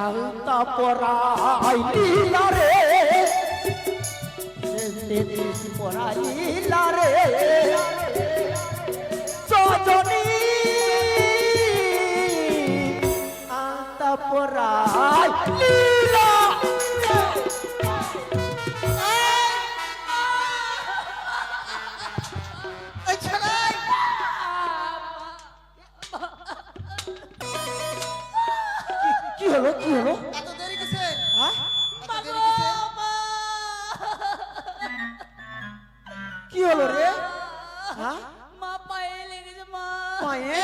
আলতা পরাইলা রে তেত্রিশ পরাইলা রে সজনী আলতা পরাইলা কি হলো কি হলো এত দেরি কিসে? হ্যাঁ এত দেরি কিসে? কি হলো রে হ্যাঁ মা পায়ে লেগেছে মা। পায়ে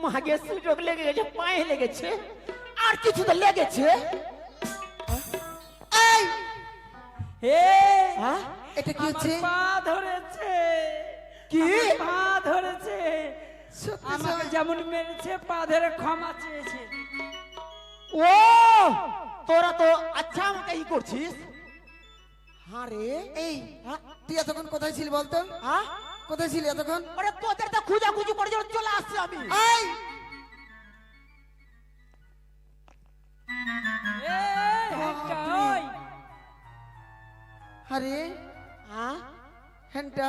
মাগে সুযোগ লেগে গেছে পায়ে লেগেছে আর কিছু তো লেগেছে এই হে হ্যাঁ এটা কি হচ্ছে? আমার পা ধরেছে। কি? আমার পা ধরেছে। সত্যি আমাকে স্যার। যেমন মেরেছে পা ধরে ক্ষমা চেয়েছে। ও তোরা তো আচ্ছা আমাকে ই করছিস হ্যাঁ রে এই হ্যাঁ তুই এতক্ষণ কোথায় ছিলি বলতো? হ্যাঁ কোথায় ছিলি এতক্ষণ? ওরে তোদের তো খুঁজাখুঁজি করে যখন চলে আসছি আমি এই এই, হ্যাঁটা, ওই। আরে হ্যাঁ হ্যান্ডটা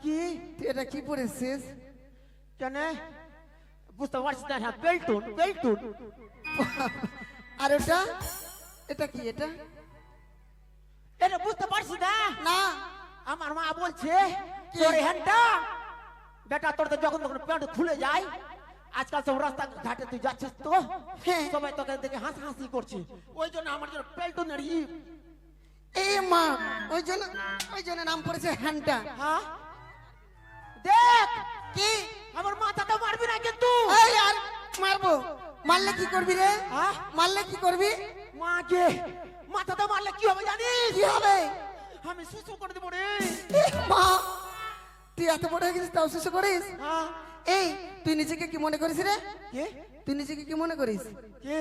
কি তুই এটা কি পড়েছিস? কেন বুঝতে পারছিস না হ্যাঁ বেল্টুন বেল্টুন আর ওটা এটা কি এটা? এটা বুঝতে পারছিস না না আমার মা বলছে কি? তোর হ্যান্ডটা বেটা তোর তো যখন তখন প্যান্ট খুলে যায় আজকাল সব রাস্তা ঘাটে তুই যাচ্ছিস তো হ্যাঁ। সবাই তোকে দেখে হাসাহাসি করছে ওই জন্য আমার জন্য বেল্টুনের ই এই মা ওই জন্য নাম পড়েছে হ্যান্ডটা। হ্যাঁ দেখ কি? আমার মাথাটা মারবি না কিন্তু এই আর মারবো? মারলে কি করবি রে? হ্যাঁ মারলে কি করবি? মাকে মাথাটা মারলে কি হবে জানিস কি হবে? আমি সুসু করে দেবো রে মা তুই এত বড় হয়ে গেছিস তাও শিশু করিস? হ্যাঁ এই তুই নিজেকে কি মনে করিস রে? কে তুই নিজেকে কি মনে করিস? কে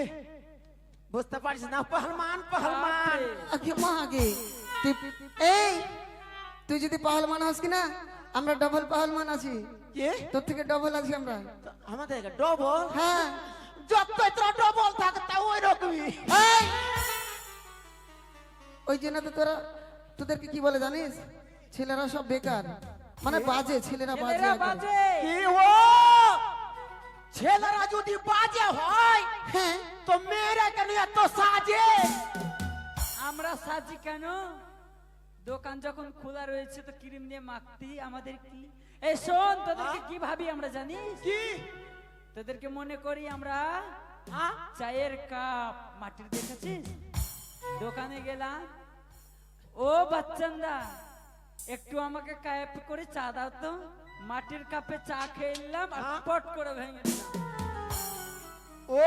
বুঝতে পারছিস না পহলমান পহলমান আগে মা আগে তুই এই তুই যদি পাহলমান হস কি না আমরা ডবল পাহলমান আছি। কে তোর থেকে ডবল আছি আমরা। আমাদের ডবল হ্যাঁ যত তোরা ডবল থাকে তা ওই রকমই এই! ওই জন্য তো তোদেরকে কি বলে জানিস? ছেলেরা সব বেকার মানে বাজে ছেলেরা বাজে ছেলেরা একদম। বাজে। কি ও ছেলেরা যদি বাজে হয় হ্যাঁ তো মেয়েরা কেন এত সাজে আমরা সাজি কেন? দোকান যখন খোলা রয়েছে তো ক্রিম দিয়ে মাখতি আমাদের কি? এই শোন তোদেরকে কি ভাবি আমরা জানিস? কি তোদেরকে মনে করি আমরা হ্যাঁ চায়ের কাপ মাটির দেখেছিস? দোকানে গেলাম, ও বাচ্চান্দা একটু আমাকে কাপ করে চা দাও তো। মাটির কাপে চা খেয়ে নিলাম আর হ্যাঁ? পট করে ভেঙে দিলাম। ও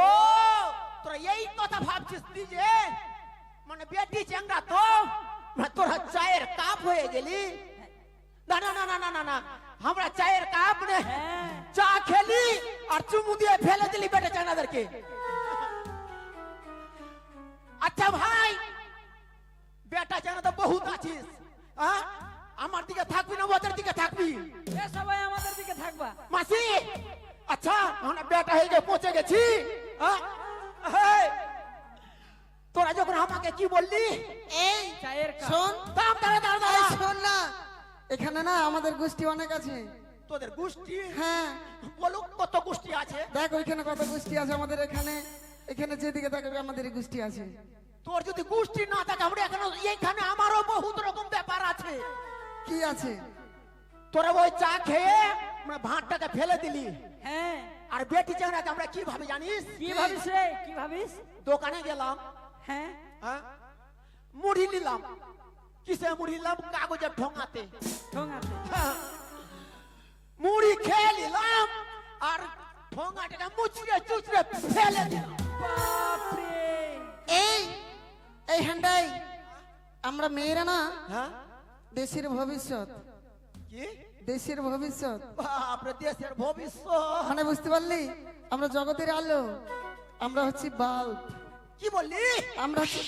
তোরা এই কথা ভাবছিস নিজে মানে বেটি চেঙ্গা তো মানে তোরা চায়ের কাপ হয়ে গেলি না না না না না না না আমরা চায়ের কাপ নে হ্যাঁ চা খেলি আর চুমু দিয়ে ফেলে দিলি বেটা চেঙ্গাদেরকে আচ্ছা ভাই বেটা চেঙ্গা তো বহুত আছিস হ্যাঁ আমার দিকে থাকবি না ওদের দিকে থাকবি এ সবাই আমাদের দিকে থাকবা। মাসি আচ্ছা আমরা বেটা হয়ে গিয়ে পৌঁছে গেছি হ্যাঁ? এই, তোরা যখন আমাকে কি বললি এই চায়ের কাপ শোন দাম দাঁড়া দাঁড়া এই দাঁড়া শোন না এখানে না আমাদের গোষ্ঠী অনেক আছে। তোদের গোষ্ঠী হ্যাঁ বলুক কত গোষ্ঠী আছে দেখ ওইখানে কত গোষ্ঠী আছে আমাদের এখানে যেদিকে তাকাবে আমাদের গোষ্ঠী আছে। তোর যদি গোষ্ঠী না থাকে আমরা এখানে আমারও বহুত রকম ব্যাপার আছে কি আছে? তোরা ওই চা খেয়ে আমরা ভাতটাকে ফেলে দিলি হ্যাঁ আর বেটি চেংড়াকে আমরা কি ভাবি জানিস কি ভাবিস রে? কি ভাবিস? দোকানে গেলাম হ্যাঁ হ্যাঁ মুড়ি নিলাম কিসে মুড়ি নিলাম কাগজের ঠোঙাতে ঠোঙাতে মুড়ি খেয়ে নিলাম আর ঠোঙাটাকে মুচড়ে চুচড়ে ফেলে দিলাম বাপরে এই এই হ্যান্ডাই আমরা মেয়েরা না হ্যাঁ দেশের ভবিষ্যৎ। কি দেশের ভবিষ্যৎ বাপরে দেশের ভবিষ্যৎ মানে বুঝতে পারলি? আমরা জগতের আলো, আমরা হচ্ছি বাল্ব। কি বললি আমরা হচ্ছি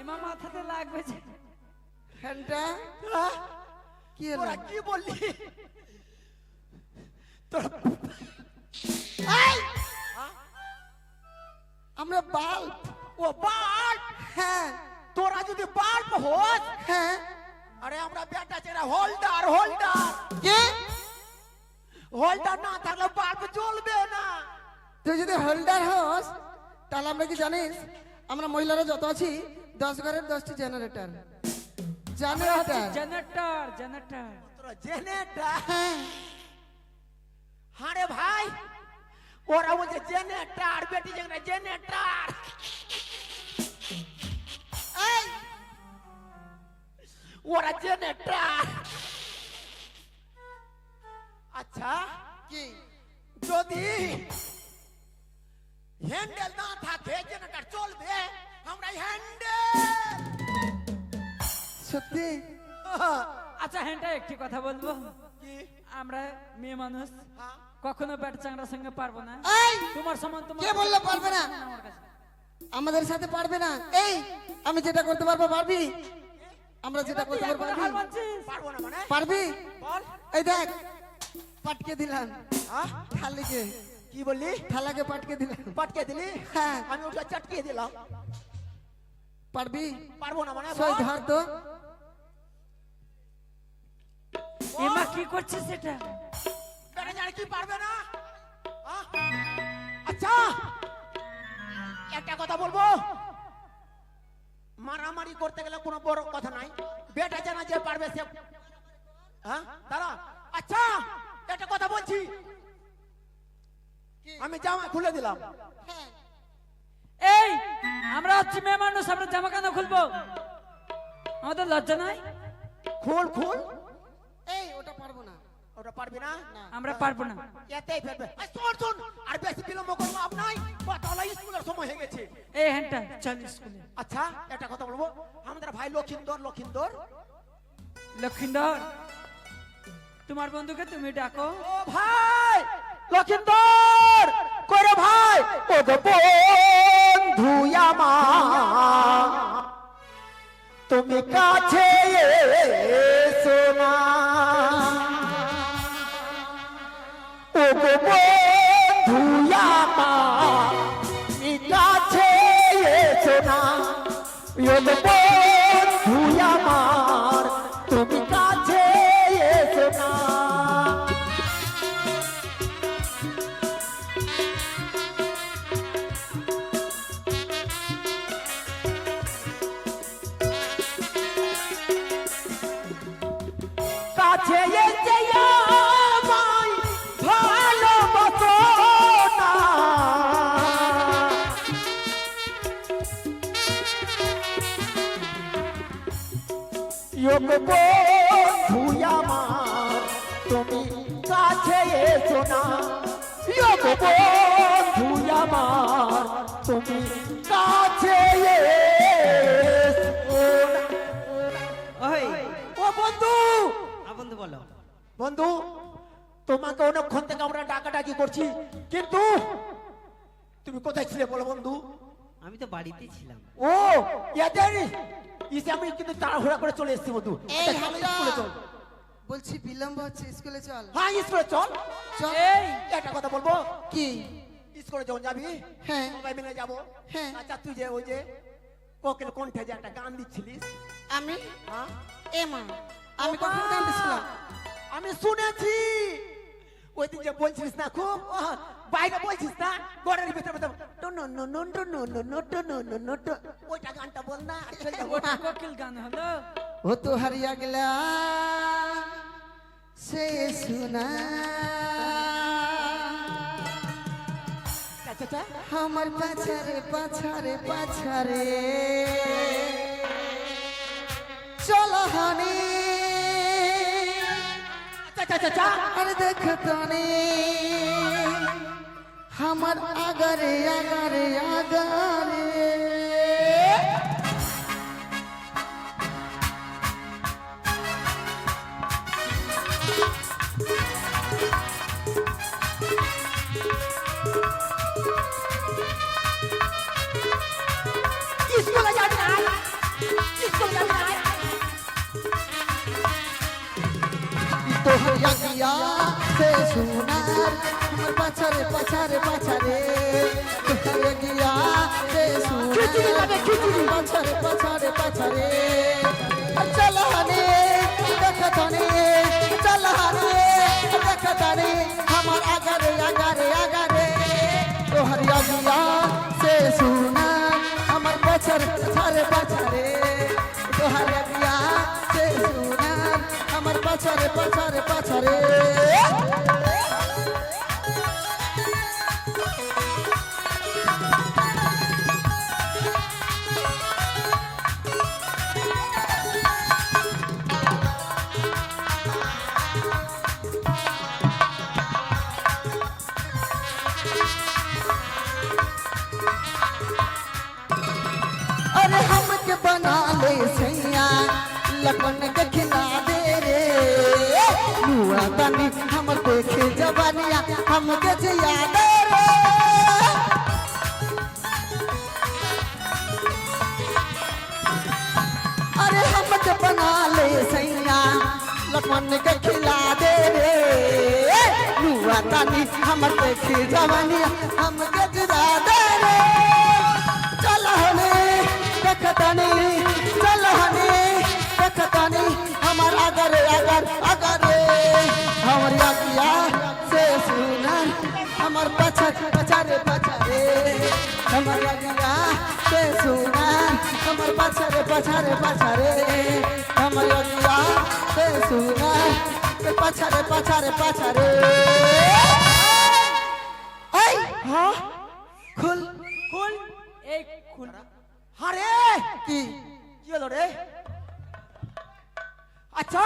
এমা মাথাতে লাগবে যে। হ্যান্ডা হ্যাঁ? কি হলো? তোরা কি বললি তোরা এটা হোল্ডার হোল্ডার কে হোল্ডার না থাকলে বাল্ব জ্বলবে না। তুই যদি হোল্ডার হস তাহলে আমরা কি জানিস আমরা মহিলারা যত আছি 10 ঘরের 10টি জেনারেটর জেনারেটর জেনারেটর জেনারেটর তোরা জেনেটা হ্যাঁ হারে ভাই ওরা বলছে জেনেটার বেটি যেখানে জেনেটার এই ওরা জেনেটার। আচ্ছা কি যদি হ্যান্ডেল না থাকে জেনারেটর চলবে আমরা হ্যান্ডেল সত্যি আচ্ছা হ্যাঁ একটি কথা বলবো কি আমরা মেয়ে মানুষ হ্যাঁ? কখনো ব্যাট চাংড়ার সঙ্গে পারবো না এই তোমার সমান তোমার কে বললো পারবে না আমার কাছে আমাদের সাথে পারবে না এই আমি যেটা করতে পারবো পারবি আমরা যেটা করতে পারবো একবার হার পারবি মানছিস? পারবো না মানে পারবি বল এই দেখ পাটকে দিলাম হ্যাঁ? থালিকে কি বললি থালাকে পাটকে দিলাম পাটকে দিলি হ্যাঁ আমি ওটা চটকিয়ে দিলাম পারবি পারবো না মানে সই বল। ধর তো এমা কি করছিস সেটা বেটা জানে কি পারবে না হ্যাঁ? আচ্ছা একটা কথা বলবো মারামারি করতে গেলে কোনো বড় কথা নাই বেটা জানা যে পারবে সে হ্যাঁ দাঁড়া আচ্ছা একটা কথা বলছি আমি জামা খুলে দিলাম এই আমরা হচ্ছি মেয়ে মানুষ আমরা জামা কেন খুলবো আমাদের লজ্জা নাই খুল খুল এই ওটা পারবো না ওটা পারবি না আমরা পারবো না এতেই ফেলবে এই শোন শোন আর বেশি বিলম্ব করবো লাভ নাই তাহলে স্কুলের সময় হয়ে গেছে এই হ্যান্ডটা চল স্কুলে আচ্ছা একটা কথা বলবো আমাদের ভাই লক্ষিন্দর লক্ষিন্দর লক্ষিন্দর তোমার বন্ধুকে তুমি ডাকো ও ভাই লক্ষিন্দর কইরে ভাই ও গো বন্ধু আমার তুমি কাছে এসো না ও গো বন্ধু আমার তুমি কাছে এসো না ও গো বন্ধু আমার তুমি কাছে এসো না। কাছে এসে আমায় ভালোবাসো না যোগ বন্ধু আমার তুমি কাছে এসো না যোগ বন্ধু আমার তুমি কাছে এসো না। ওই ও বন্ধু বন্ধু বলো বন্ধু তোমাকে অনেকক্ষণ থেকে আমরা ডাকাডাকি করছি কিন্তু তুমি কোথায় ছিলে বলো বন্ধু? আমি তো বাড়িতে ছিলাম। ও এদের ইসে আমি কিন্তু তাড়াহুড়া করে চলে এসেছি বন্ধু। এই তা চল, হামদা স্কুলে চল। বলছি বিলম্ব হচ্ছে স্কুলে চল হ্যাঁ স্কুলে চল। চল এই একটা কথা বলবো কি স্কুলে যখন যাবি হ্যাঁ সবাই মিলে যাবো। হ্যাঁ। আচ্ছা তুই যে ওই যে কোকিল কণ্ঠে যে একটা গান দিচ্ছিলিস আমি হ্যাঁ এমা আমি কখন গান দিছিলাম আমি শুনেছি ওই দিন যে বলছিস না খুব বাইরে বলছিস না ঘরের ভিতরে ওইটা গানটা বল না চল যাবো। ওটা কোকিল গান হলো ও তো হারিয়া গেলা সে সুনা আচ্ছা, আচ্ছা। আমার পাছারে পাছারে পাছারে চলো হানি আচ্ছা, আচ্ছা, আচ্ছা। আরে দেখো তনে আমার আগারে আগারে আগারে স্কুলে যাবি না স্কুলে যাবি না তো হারিয়া গিয়া সে সোনার আমার পাছারে পাছারে পাছারে তো হারিয়া গিয়া সে খিচুড়ি সোনার খাবে, খিচুড়ি। পাছারে পাছারে পাছারে চলো হানি দেখো देखतानी चलहानी देखतानी हमार आगारे आगारे आगारे तोहर अगिया से सुना हमार पछर पछारे पछारे तोहर अगिया से सुना हमार पछारे पछारे पछारे अरे हमके बना ले सैया लखन के खिला दे रे मुआ तनी हम देखे जवानिया हमके जिया दे रे अरे हमके बना ले सैया लखन के खिला दे रे मुआ तनी हम देखे जवानिया हमके जिया दे रे चल हने देखतानी चल हने देखतानी हमार अगर अगर अगर हमर अगिया से सुना हमार पछर पछारे पछारे हमर अगिया से सुना हमार पछारे पछारे पछारे हमर अगिया से सुना पछारे पछारे पछारे ऐ हां खुल খুল এই খুল আরে কি কি হলো রে আচ্ছা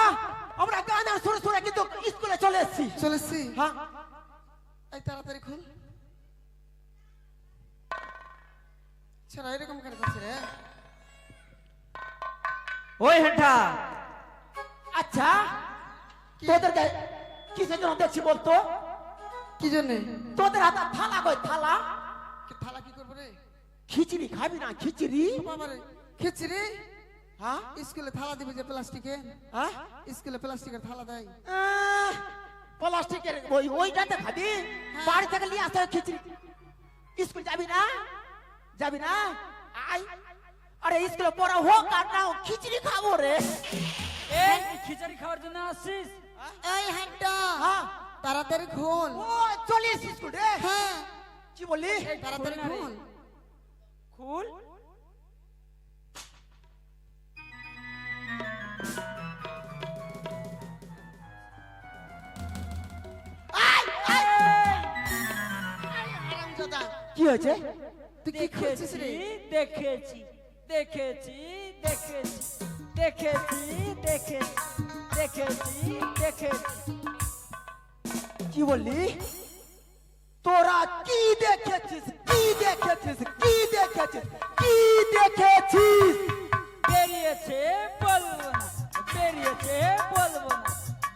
আমরা গানের সুরে সুরে কিন্তু স্কুলে চলে এসেছি চলেছি হ্যাঁ এই তাড়াতাড়ি খুল ছেড়া এরকম কেন করছে রে ওই হেঁটা আচ্ছা তোদের কিসের জন্য দেখছি বলতো কি জন্য তোদের হাতে থালা কই থালা কি থালা কি করব রে খিচুড়ি খাবি না খিচুড়ি বাবা রে খিচড়ি হ্যাঁ স্কুলে থালা দিবে যে প্লাস্টিকে হ্যাঁ স্কুলে প্লাস্টিকের থালা দেয় প্লাস্টিকের ওইটাতে খাবি বাড়ি থেকে নিয়ে আসতে হবে খিচুড়ি স্কুল যাবি না আই আরে স্কুলে পড়া হোক আর না হোক খিচুড়ি খাবো রে এই খিচুড়ি খাওয়ার জন্য আসছিস এই হাঁটা হ্যাঁ তাড়াতাড়ি খুল ও চলে এসেছি স্কুল রে হ্যাঁ কি বললি তাড়াতাড়ি খুল খুল কি হয়েছে তুই কি খুলছিস রে দেখেছি দেখেছি দেখেছি দেখেছি দেখেছি দেখেছি দেখেছি কি বললি তোরা কি দেখেছিস কি দেখেছিস কি দেখেছিস কি দেখেছিস বেরিয়েছে বলবো না বেরিয়েছে বলবো না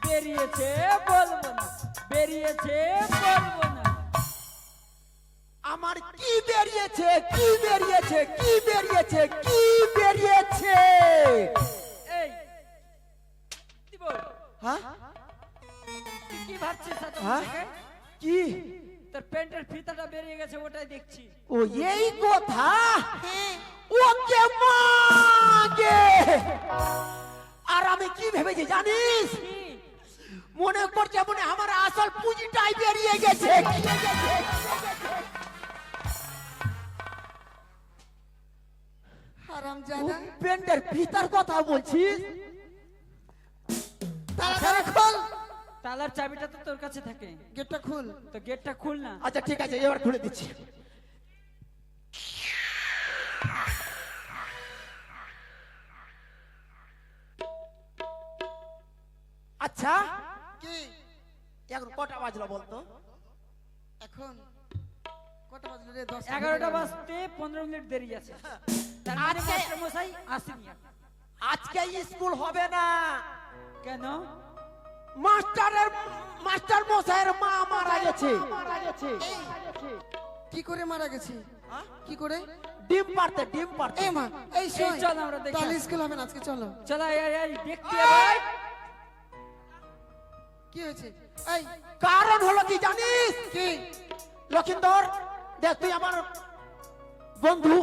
বেরিয়েছে বলবো না বেরিয়েছে বলবো না আমার কি বেরিয়েছে কি বেরিয়েছে কি বেরিয়েছে কি বেরিয়েছে এই কি বল হ্যাঁ তুই কি ভাবছিস এত হ্যাঁ? থেকে? কি তোর প্যান্টের ফিতাটা বেরিয়ে গেছে ওটাই দেখছি ও এই কথা ওকে মাগে আর আমি কি ভেবেছি জানিস কি মনে করছে মনে আমার আসল পুঁজিটাই বেরিয়ে গেছে হারামজাদা প্যান্টের ফিতার কথা বলছিস তাড়াতাড়ি খুল তালার চাবিটা তো তোর কাছে থাকে গেটটা খুল তো গেটটা খুল না আচ্ছা ঠিক আছে এবার খুলে দিচ্ছি আচ্ছা কি এখন কটা বাজলো বলতো এখন কটা বাজলো রে 10 11টা বাজতে 15 মিনিট দেরি আছে তার মানে আজকে- মাস্টার মশাই আসেনি এখন। আজকে স্কুল হবে না কেন মাস্টার মশাইয়ের মা মারা গেছে কি করে মারা গেছে কি করে ডিম পারতে এ মা এই শোন এই চল আমরা দেখি। তাহলে স্কুল হবে না আজকে চলো চলো এই দেখতে ভাই কি হয়েছে এই কারণ হলো কি জানিস কি লক্ষিন্দর দেখ তুই আমার বন্ধু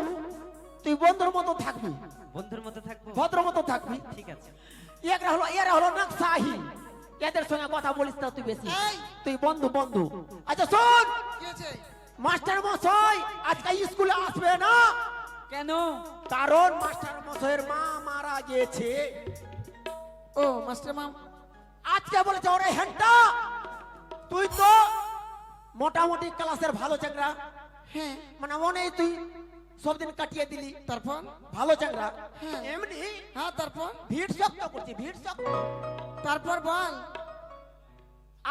তুই বন্ধুর মতো থাকবি বন্ধুর মতো থাকবো ভদ্র মতো থাকবি ঠিক আছে এরা হলো নকশাহি, এদের সঙ্গে কথা বলিস না তুই বেশি, এই! তুই বন্ধু বন্ধু। আচ্ছা শোন, কি হয়েছে? মাস্টার মশাই আজকে স্কুলে আসবে না, কেন? কারণ মাস্টার মশাইয়ের মা মারা গেছে। ও মাস্টার মাম, আজকে বলেছে ওরে হেনটা, তুই তো মোটামুটি ক্লাসের ভালো চ্যাংরা, হ্যাঁ মানে মনেই তুই সব দিন কাটিয়ে দিলি, তারপর? ভালো চ্যাংরা। হ্যাঁ। এমনি হ্যাঁ তারপর? ভিড় শক্ত করছি, ভিড় শক্ত। তারপর বল।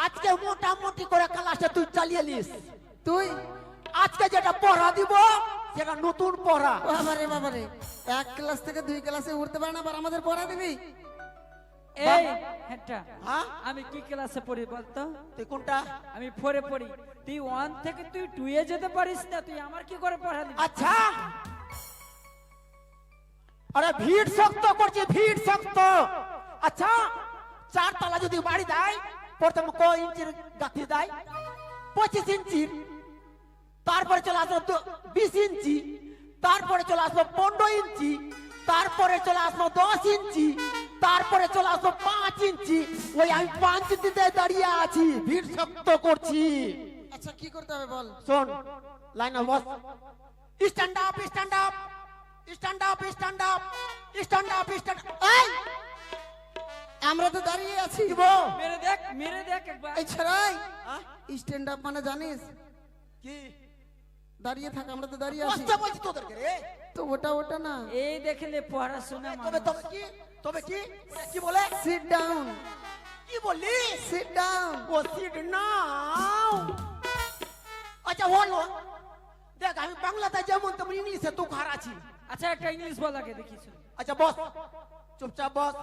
আজকে মোটামুটি করে ক্লাসটা তুই চালিয়ে নিস। তুই? আজকে যেটা পড়া দিব সেটা নতুন পড়া। বাবারে বাবারে, এক ক্লাস থেকে 2 ক্লাসে উঠতে পারে না, আবার আমাদের পড়া দিবি? এই হ্যাঁ, হ্যাঁ আমি কি ক্লাসে পড়ি বলতো? তুই কোনটা? আমি 4 এ পড়ি। তুই 1 থেকে তুই 2 এ যেতে পারিস না, তুই আমার কি করে পড়া দিবি? আচ্ছা, আরে ভিড় শক্ত করছে, ভিড় শক্ত। আচ্ছা, 4 তলা যদি বাড়ি দেয়, প্রথম ক ইঞ্চির গাঁথি দেয়? 25 ইঞ্চির। তারপরে চলে আসবো 20 ইঞ্চি, তারপরে চলে আসবো 15 ইঞ্চি, তারপরে চলে আসবো 10 ইঞ্চি, তারপরে চলে আসবো 5 ইঞ্চি। ওই আমি 5 ইঞ্চিতে দাঁড়িয়ে আছি, ভিড় শক্ত করছি। আচ্ছা কি করতে হবে বল? শোন, line of boss. Stand up, stand up, stand up, stand up, stand up, stand up. এই আমরা তো দাঁড়িয়ে আছি। কি বল? মেরে দেখ একবার। এই ছড়াই, হ্যাঁ? স্ট্যান্ড আপ মানে জানিস? কি দাঁড়িয়ে থাক, আমরা তো দাঁড়িয়ে আছি। কষ্ট বলছি তোদেরকে রে। তো ওটা না। এই দেখলে পড়াশোনা তবে মানুষ। তবে কি, তবে কি, ওটা কি বলে? সিট ডাউন, কি বললি? Sit down. ও সিট নাও। আচ্ছা হলো, দেখ আমি বাংলাতে যেমন তেমন ইংলিশে তো খার আছি। আচ্ছা একটা ইংলিশ বল আগে দেখি শুনি। আচ্ছা বস, চুপচাপ বস।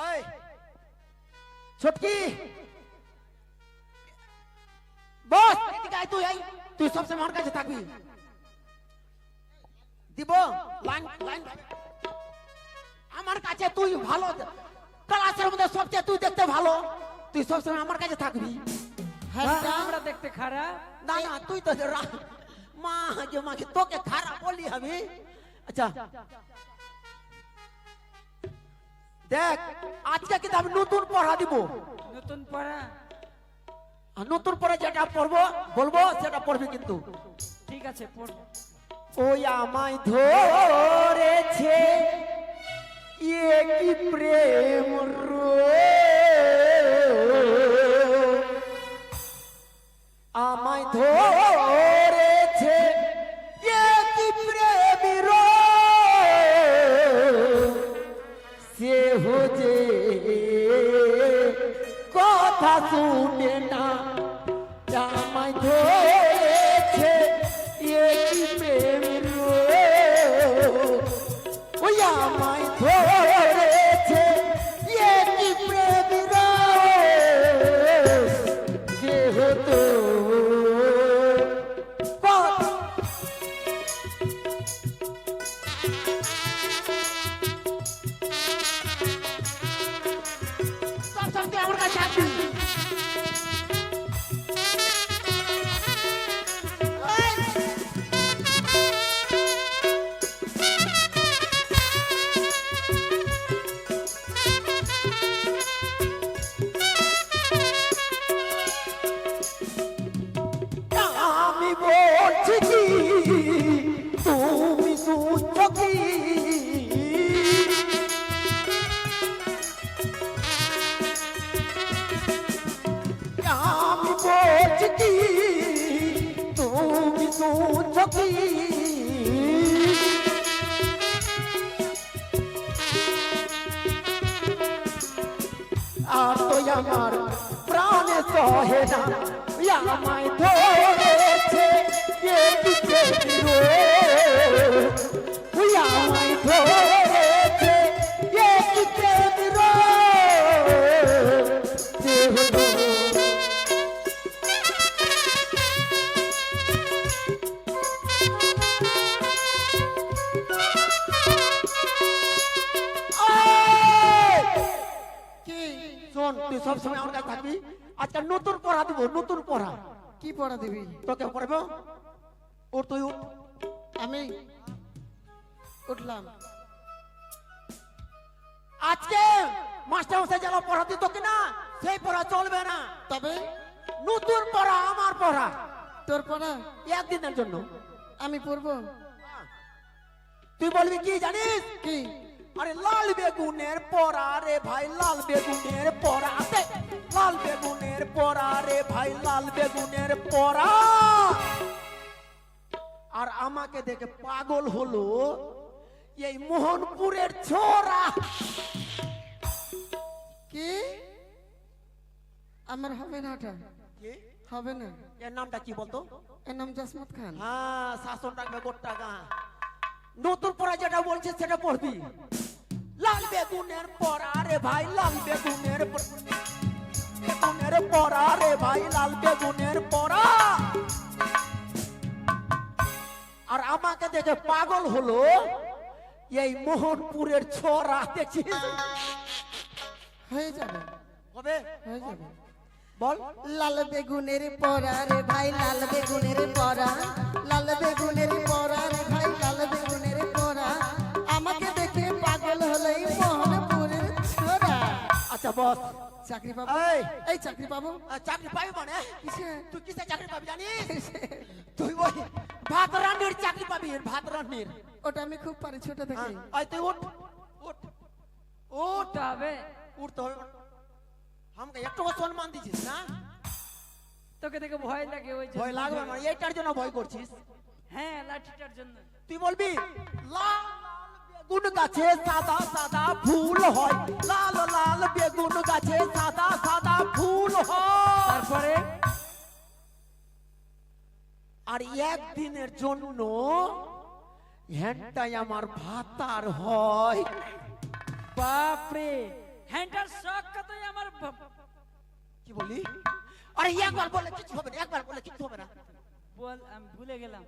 এই ছটকি বস, এদিকে আয় তুই, তুই সবসময় আমার কাছে থাকবি। দিব লাইন লাইন, আমার কাছে তুই ভালো, ক্লাসের মধ্যে সবচেয়ে তুই দেখতে ভালো, তুই সবসময় আমার কাছে থাকবি। হ্যাঁ আমরা দেখতে খারাপ? না না, তুই তো মা যে মাকে তোকে খারাপ বলি আমি। আচ্ছা দেখ, আজকে কিন্তু আমি নতুন পড়া দিব, নতুন পড়া? আর নতুন পড়া যেটা পড়বো বলবো সেটা পড়বি কিন্তু। ঠিক আছে পড়। ওই আমায় ধরেছে ইয়ে কি প্রেম আমায় ধরেছে ইয়ে কি প্রেম সে যে কথা শুনে না, আমায় ধরেছে ইয়ে কি প্রেম ওই আমায় ধরেছে ইয়ে কি প্রেম যে হতো সব সত্যি আমার কাছে আসবি। আমি বলছি কি তুমি শুনছ কি? আমি বলছি কি তুমি শুনছ কি? আর তো আমার প্রাণে সহে না, আমায় ধরেছে কে দিচ্ছে আমায় ধরেছে কে দিচ্ছে কি? শোন, তুই সবসময় আমার কাছে থাকবি। আজকে নতুন পড়া দিব, নতুন পড়া কি পড়া দিবি? তোকে পড়াবো। ওর তুই উঠ। আমি উঠলাম। আজকে মাস্টার মশাই যারা পড়াতে তোকে না সেই পড়া চলবে না, তবে নতুন পড়া আমার পড়া তোর পড়া একদিনের জন্য। আমি পড়বো। তুই বলবি কি জানিস? কি? আরে লাল বেগুনের পড়া রে ভাই, লাল বেগুনের পড়া, লাল বেগুনের পড়া রে ভাই, লাল বেগুনের পড়া। আর আমাকে দেখে পাগল হলো এই মোহনপুরের ছোরা। কি? আমার হবে না, ওটা হবে না। এর নামটা কি বলতো? এর নাম জসমত খান। হ্যাঁ, শাসন রাখবে গোটা গা। নতুন পড়া যেটা বলছে সেটা পড়বি। লাল বেগুনের পড়া রে ভাই, লাল বেগুনের বেগুনের পড়া রে ভাই, লাল বেগুনের পড়া। আর আমাকে দেখে পাগল হলো এই মোহনপুরের ছোরা। দেখছিস? হয়ে যাবে, হবে, হয়ে যাবে। বল। লাল বেগুনের পড়া রে ভাই, লাল বেগুনের পড়া, লাল বেগুনের পড়া রে ভাই, লাল বেগুনের পড়া। আমাকে দেখে পাগল হলো এই মোহনপুরের ছোরা। আচ্ছা বস, চাকরি পাবো? এই। এই চাকরি পাবো? চাকরি পাবি মানে? কিসে? তুই কিসে চাকরি পাবি জানিস? তুই ওই ভাত রান্নির চাকরি পাবি, ভাত রান্নির। ওটা আমি খুব পারি ছোট থেকে। তুই উঠ উঠ উঠ, হবে উঠতে হবে। আমাকে একটু সম্মান দিছিস না? তোকে দেখে ভয় লাগে, ওই জন্য। ভয় লাগবে না, এইটার জন্য ভয় করছিস? হ্যাঁ, লাঠিটার জন্য। তুই বলবি লাল বেগুন গাছে সাদা সাদা ফুল হয়, লাল লাল বেগুন গাছে সাদা সাদা ফুল হয়। তারপরে আর একদিনের জন্য হ্যান্ডটাই আমার ভাতার হয়। বাপরে, হ্যান্ডার শখ কতই আমার কি বলি? আরে একবার বলে কিছু হবে না, একবার বলে কিছু হবে না। বল, আমি ভুলে গেলাম।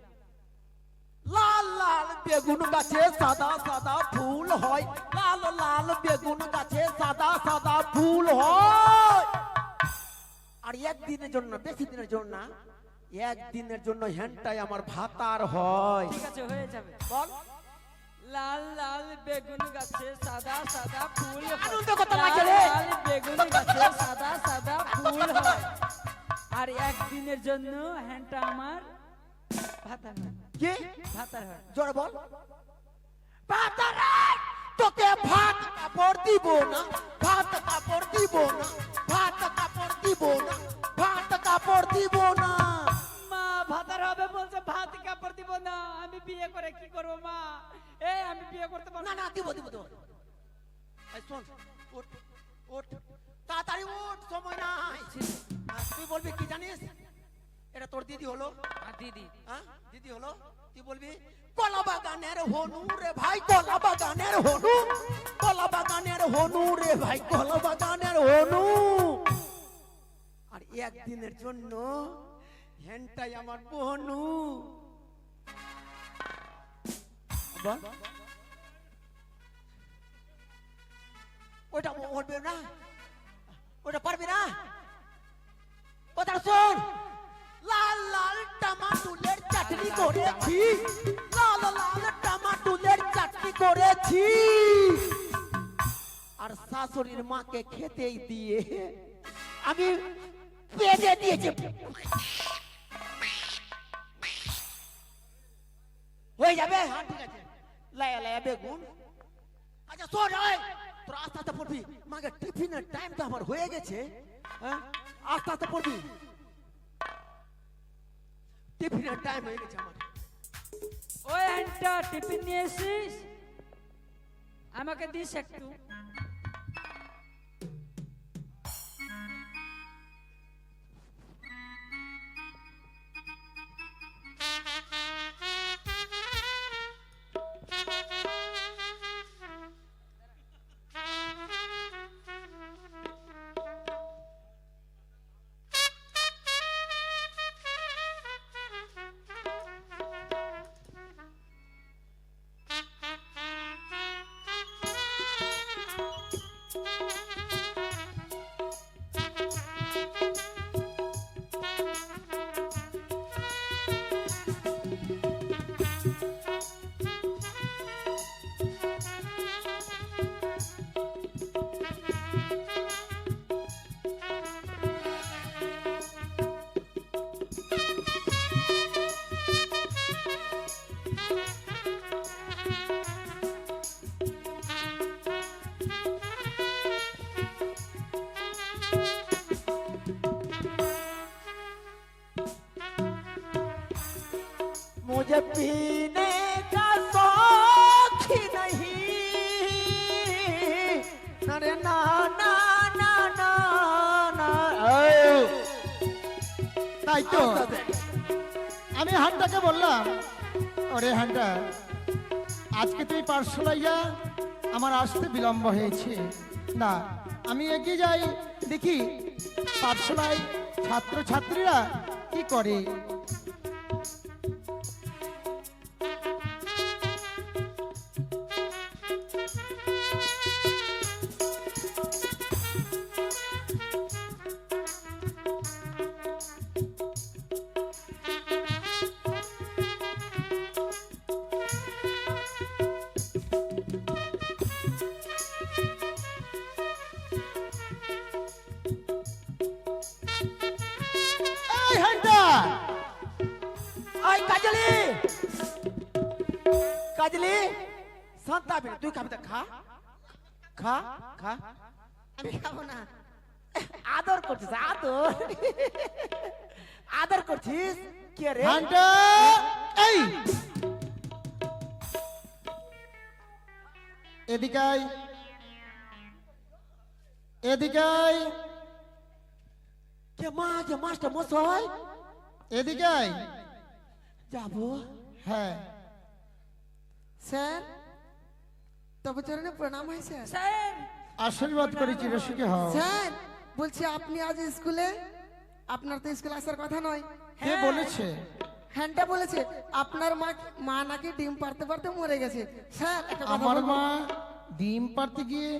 লাল লাল বেগুন গাছে সাদা সাদা ফুল হয়, লাল লাল বেগুন গাছে সাদা সাদা ফুল হয়। আর একদিনের জন্য, বেশি দিনের জন্য না, একদিনের জন্য হ্যান্ডটাই আমার ভাতার হয়। ঠিক আছে, হয়ে যাবে। বল। লাল লাল বেগুন গাছে সাদা সাদা ফুল হয়। আনন্দ কথা লাগে রে। লাল লাল বেগুন গাছে সাদা সাদা ফুল হয়। আর একদিনের জন্য হ্যান্ডটা আমার ভাতার হয়। কি? ভাতার হয়। জোরে বল। ভাতার হয়। তোকে ভাত কাপড় দিব না, ভাত কাপড় দিব না, ভাত কাপড় দিব না, ভাত কাপড় দিব না। মা ভাতার হবে বলছে, ভাত কাপড় দিব না। আমি বিয়ে করে কি করব মা? এই আমি বিয়ে করতে পারবো না না, দিব দিব দিব। এই শোন, উঠ উঠ, তাড়াতাড়ি উঠ, সময় নাই। তুই বলবি কি জানিস? এটা তোর দিদি হলো। দিদি। হ্যাঁ, দিদি হলো। তুই বলবি কলা বাগানের হনু রে ভাই, কলা বাগানের হনু, কলা বাগানের হনু রে ভাই, কলা বাগানের হনু। আর একদিনের জন্য হ্যান্ডটাই আমার বনু। বল। ওটা বলবে না, ওটা পারবি না। ওটা শোন। লাল লাল টমাটুলের চাটনি করেছি, লাল লাল টমাটুলের চাটনি করেছি। আর শাশুড়ির মাকে খেতেই দিয়ে আমি পেটে দিয়েছি। হয়ে যাবে? হ্যাঁ ঠিক আছে। লায়া লায়া বেগুন। আচ্ছা শোন, তোর আস্তে আস্তে পড়বি। মাকে টিফিনের টাইম তো আমার হয়ে গেছে। হ্যাঁ, আস্তে আস্তে পড়বি। টিফিনের টাইম হয়ে গেছে আমার। ওই হ্যান্ডটা টিফিন নিয়ে এসিস, আমাকে দিস একটু। मुझे पीने का शौक ही नहीं अरे ना ना ना ना ना তাই তো আমি হান্টাকে বললাম, ওরে হান্টা, আজকে তুই পাঠশালাইয়া আমার আসতে বিলম্ব হয়েছে, না আমি এগিয়ে যাই দেখি পাঠশালায় ছাত্রছাত্রীরা কি করে। এই হান্টা, आई काजली काजली शांता भी तू खाबे तो खा खा खा আমি খাবো না। आदर করছিস आदर आदर করছিস কে রে হান্টা, এই এদিকে আয়, এদিকে আয়, কে মা যে মাস্টার মশাই এদিকে আয়। যাবো হ্যাঁ স্যার তবে চরণে প্রণাম হয় স্যার। স্যার আশীর্বাদ করি চিরসুখী হও। স্যার বলছি আপনি আজ স্কুলে, আপনার তো স্কুলে আসার কথা নয়। কে বলেছে? হ্যান্ডটা বলেছে আপনার মা নাকি ডিম পারতে পারতে মরে গেছে। স্যার একটা কথা আমার বলবো? মা ডিম পাড়তে গিয়ে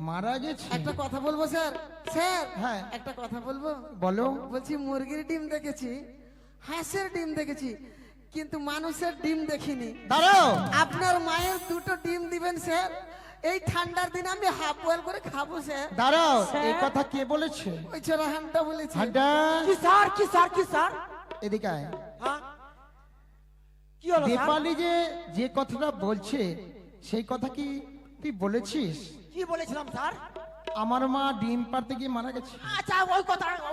মারা গেছে। একটা কথা বলবো স্যার? স্যার হ্যাঁ। একটা কথা বলবো? বলো। বলছি মুরগির ডিম দেখেছি, হাঁসের ডিম দেখেছি, কিন্তু মানুষের ডিম দেখিনি। দাঁড়াও, আপনার মায়ের দুটো ডিম দিবেন স্যার, এই ঠান্ডার দিন আমি হাফ বয়েল করে খাবো স্যার। দাঁড়াও, স্যার। এই কথা কে বলেছে? ওই ছোড়া হ্যান্ডটা বলেছে। হান্টা, কি স্যার কি স্যার কি স্যার এদিকে আয়। হ্যাঁ কি হলো স্যার দীপালি যে যে কথাটা বলছে সেই কথা কি তুই বলেছিস? কি বলেছিলাম স্যার আমার মা ডিম পাড়তে গিয়ে মারা গেছে। আচ্ছা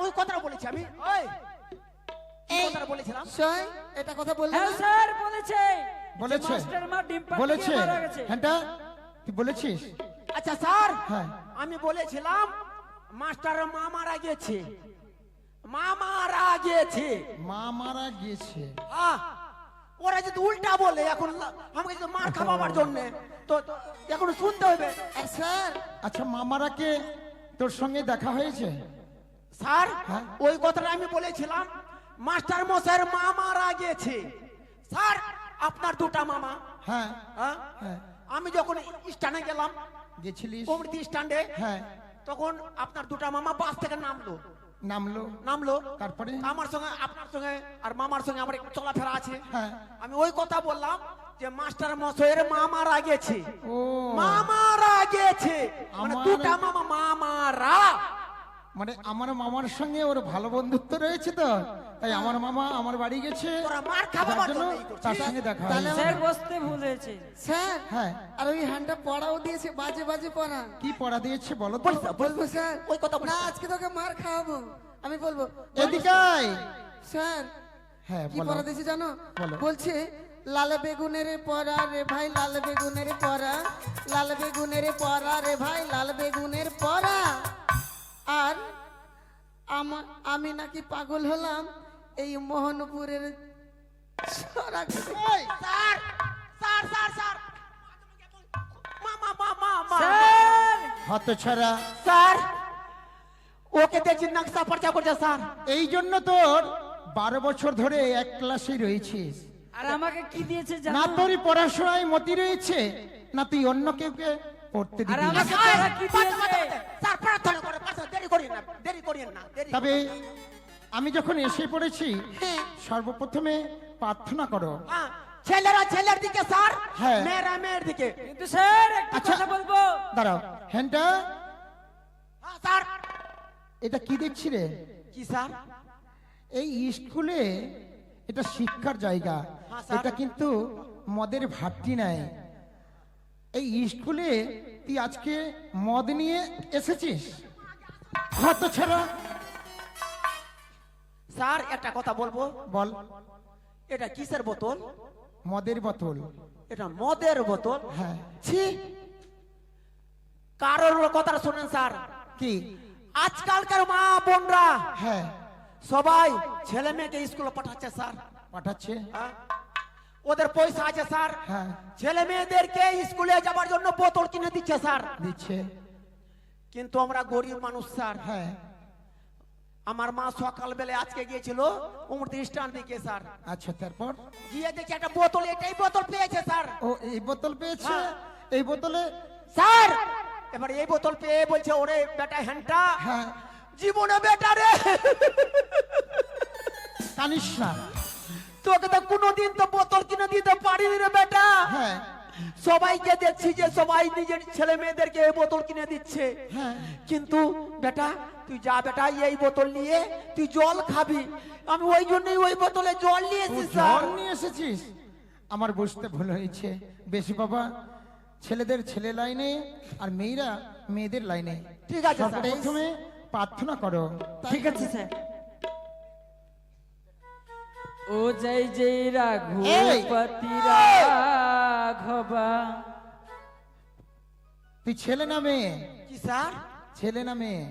ওই কথাটা বলেছি আমি ওই কি কথাটা বলেছিলাম সই এটা কথা বললেন হ্যাঁ না? স্যার বলেছে বলেছে? যে মাস্টার মা ডিম পাড়তে বলেছে? গিয়ে মারা গেছে। হান্টা, তুই বলেছিস? আচ্ছা স্যার হ্যাঁ। আমি বলেছিলাম মাস্টারের মা মারা গেছে মা মারা গেছে মা মারা গিয়েছে। হ্যাঁ ওরা যদি উল্টা বলে এখন আমাকে যদি মার খাওয়াবার জন্য তো এখন শুনতে হবে আর স্যার আচ্ছা, মা মারাকে তোর সঙ্গে দেখা হয়েছে? স্যার হ্যাঁ। ওই কথাটা আমি বলেছিলাম মাস্টার মশাইয়ের মা মারা গেছে স্যার আপনার দুটা মামা হ্যাঁ হ্যাঁ হ্যাঁ। আমি যখন স্ট্যান্ডে গেলাম গেছিলিস? কমিটি স্ট্যান্ডে হ্যাঁ। তখন আপনার দুটা মামা বাস থেকে নামলো নামলো? তারপরে? আমার সঙ্গে আপনার সঙ্গে আর মামার সঙ্গে আমার একটু চলাফেরা আছে হ্যাঁ। আমি ওই কথা বললাম যে মাস্টার মশাইয়ের মা মারা গেছে ও, মা মারা গেছে মানে আমার- দুটা মামা মামারা মানে আমার মামার সঙ্গে ওর ভালো বন্ধুত্ব রয়েছে, তো তাই আমার মামা আমার বাড়ি গেছে, তোরা মার খাওয়াবার যার জন্য জন্য এই করছিস। তার সঙ্গে দেখা তাহলে হয়েছে। স্যার বসতে ভুল হয়েছে। স্যার হ্যাঁ। আর ওই হ্যান্ডটা পড়াও দিয়েছে, বাজে বাজে পড়া। কি পড়া দিয়েছে বলো তো? বলবো স্যার? ওই কথা বলিস না, না। আজকে তোকে মার খাওয়াবো, আমি বলবো। এদিকে আয়। স্যার হ্যাঁ কি বলো। পড়া দিয়েছে জানো? বলো। বলছে লাল বেগুনের পড়া রে ভাই, লাল বেগুনের পড়া, লাল বেগুনের পড়া রে ভাই, লাল বেগুনের পড়া। আর আমি নাকি পাগল হলাম এই মোহনপুরের ছড়া ঘুরে। এই, স্যার স্যার স্যার স্যার মামা মামা মামা স্যার হতছাড়া, স্যার ওকে দেখছি নকশা পর্চা করছে স্যার এই জন্য তোর 12 বছর ধরে এক ক্লাসে রয়েছিস। আর আমাকে কি দিয়েছে না জানো? তোরই পড়াশোনায় মতি রয়েছে, না তুই অন্য কেউকে পড়তে আর দিবি। আমাকে পড়া কি দিয়েছে? স্যার প্রার্থনা করে পাশে দেরি করিয়েন না দেরি করিয়েন না দেরি তবে আমি যখন এসে পড়েছি, সর্বপ্রথমে প্রার্থনা করো। হ্যাঁ, ছেলেরা ছেলের দিকে স্যার হ্যাঁ। মেয়েরা মেয়ের দিকে কিন্তু স্যার একটা আচ্ছা। কথা বলবো। দাঁড়াও, হ্যান্ডটা হ্যাঁ স্যার এটা কি দেখছি রে? কি স্যার এই স্কুলে এটা শিক্ষার জায়গা, হ্যাঁ, স্যার। এটা কিন্তু মদের ভাট্টি নাই। এই স্কুলে তুই আজকে মদ নিয়ে এসেছিস? হতছাড়া, স্যার একটা কথা বলবো বল। এটা কিসের বোতল? মদের বোতল। এটা মদের বোতল? হ্যাঁ। ছি, কারোর কথা শুনেন স্যার, কি? আজকালকার মা বোনরা হ্যাঁ, সবাই ছেলে মেয়েকে স্কুলে পাঠাচ্ছে স্যার। পাঠাচ্ছে। হ্যাঁ? ওদের পয়সা আছে স্যার, হ্যাঁ, ছেলে মেয়েদেরকে স্কুলে যাবার জন্য বোতল কিনে দিচ্ছে স্যার। দিচ্ছে। কিন্তু আমরা গরিব মানুষ স্যার। হ্যাঁ, আমার মা সকালবেলা আজকে গিয়েছিল উমরতি স্ট্যান্ড দিকে স্যার, আচ্ছা, তারপর? গিয়ে দেখছি একটা বোতল, এটাই বোতল পেয়েছে স্যার। ও এই বোতল পেয়েছে? হ্যাঁ। এই বোতলে? স্যার এবার এই বোতল পেয়ে বলছে, ওরে বেটা হ্যান্ডটা, হ্যাঁ, জীবনে বেটা রে, কানিস না। তোকে তো কোনোদিন তো বোতল কিনে দিতে পারিনি রে বেটা। হ্যাঁ, সবাইকে দেখছি যে সবাই নিজের ছেলে মেয়েদেরকে এই বোতল কিনে দিচ্ছে, হ্যাঁ, কিন্তু বেটা তুই যা বেটা, এই বোতল নিয়ে তুই জল খাবি। আমি ওই জন্যই ওই বোতলে জল নিয়ে তুই এসেছি স্যার। জল নিয়ে এসেছিস? আমার বুঝতে ভুল হয়েছে। বেশি বাবা, ছেলেদের ছেলে লাইনে আর মেয়েরা মেয়েদের লাইনে। ঠিক আছে স্যার। প্রথমে প্রার্থনা করো। ঠিক আছে স্যার। ও জয় জয় রাঘুপতি রাঘবা। তুই ছেলে না মেয়ে? কি স্যার? ছেলে না মেয়ে?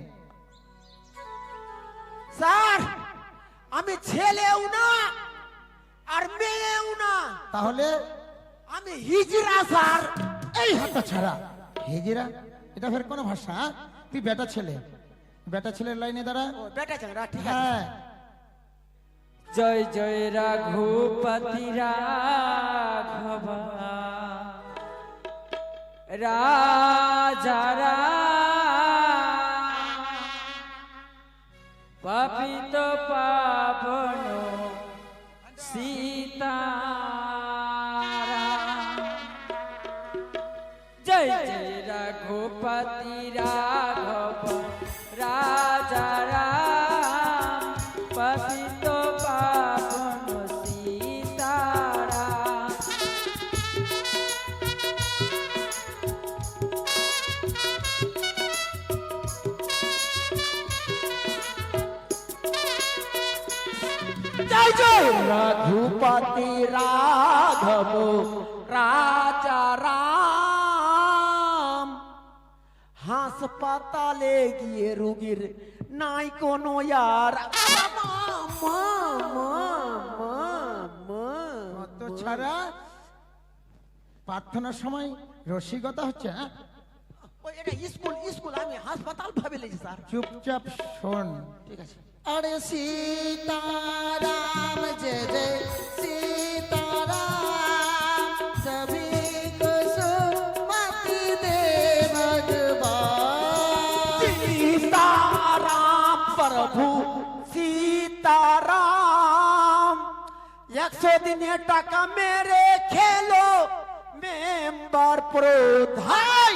স্যার আমি ছেলেও না আর মেয়েও না, তাহলে? আমি হিজড়া স্যার। এই হাতটা ছাড়া। হেজিরা? এটা ফের কোন ভাষা? হ্যাঁ? তুই বেটা ছেলে, বেটা ছেলের লাইনে দাঁড়া। ও বেটা চাংরা, ঠিক আছে। হ্যাঁ, জয় জয় রাঘুপতি রাঘবা। রাজা পাপিত পাবন সীতারাম। জয় জয় রাঘুপতি রাঘব রাজা রাম পাপিত পাবন সীতারাম। জয় জয় রঘুপতি রাঘব রাজা রাম। হাসপাতালে গিয়ে রোগীর নাই কোনো আর। অত ছাড়া প্রার্থনার সময় রসিকতা হচ্ছে? হ্যাঁ? এটা স্কুল, স্কুল আমি হাসপাতাল ভাবে লেছি স্যার। চুপচাপ শোন। ঠিক আছে। अरे सीताराम जय जय सीताराम, सभी को सुमति दे भगवान। सीताराम प्रभु सीताराम, 100 দিনের টাকা মেরে খেলো মেম্বার প্রধান।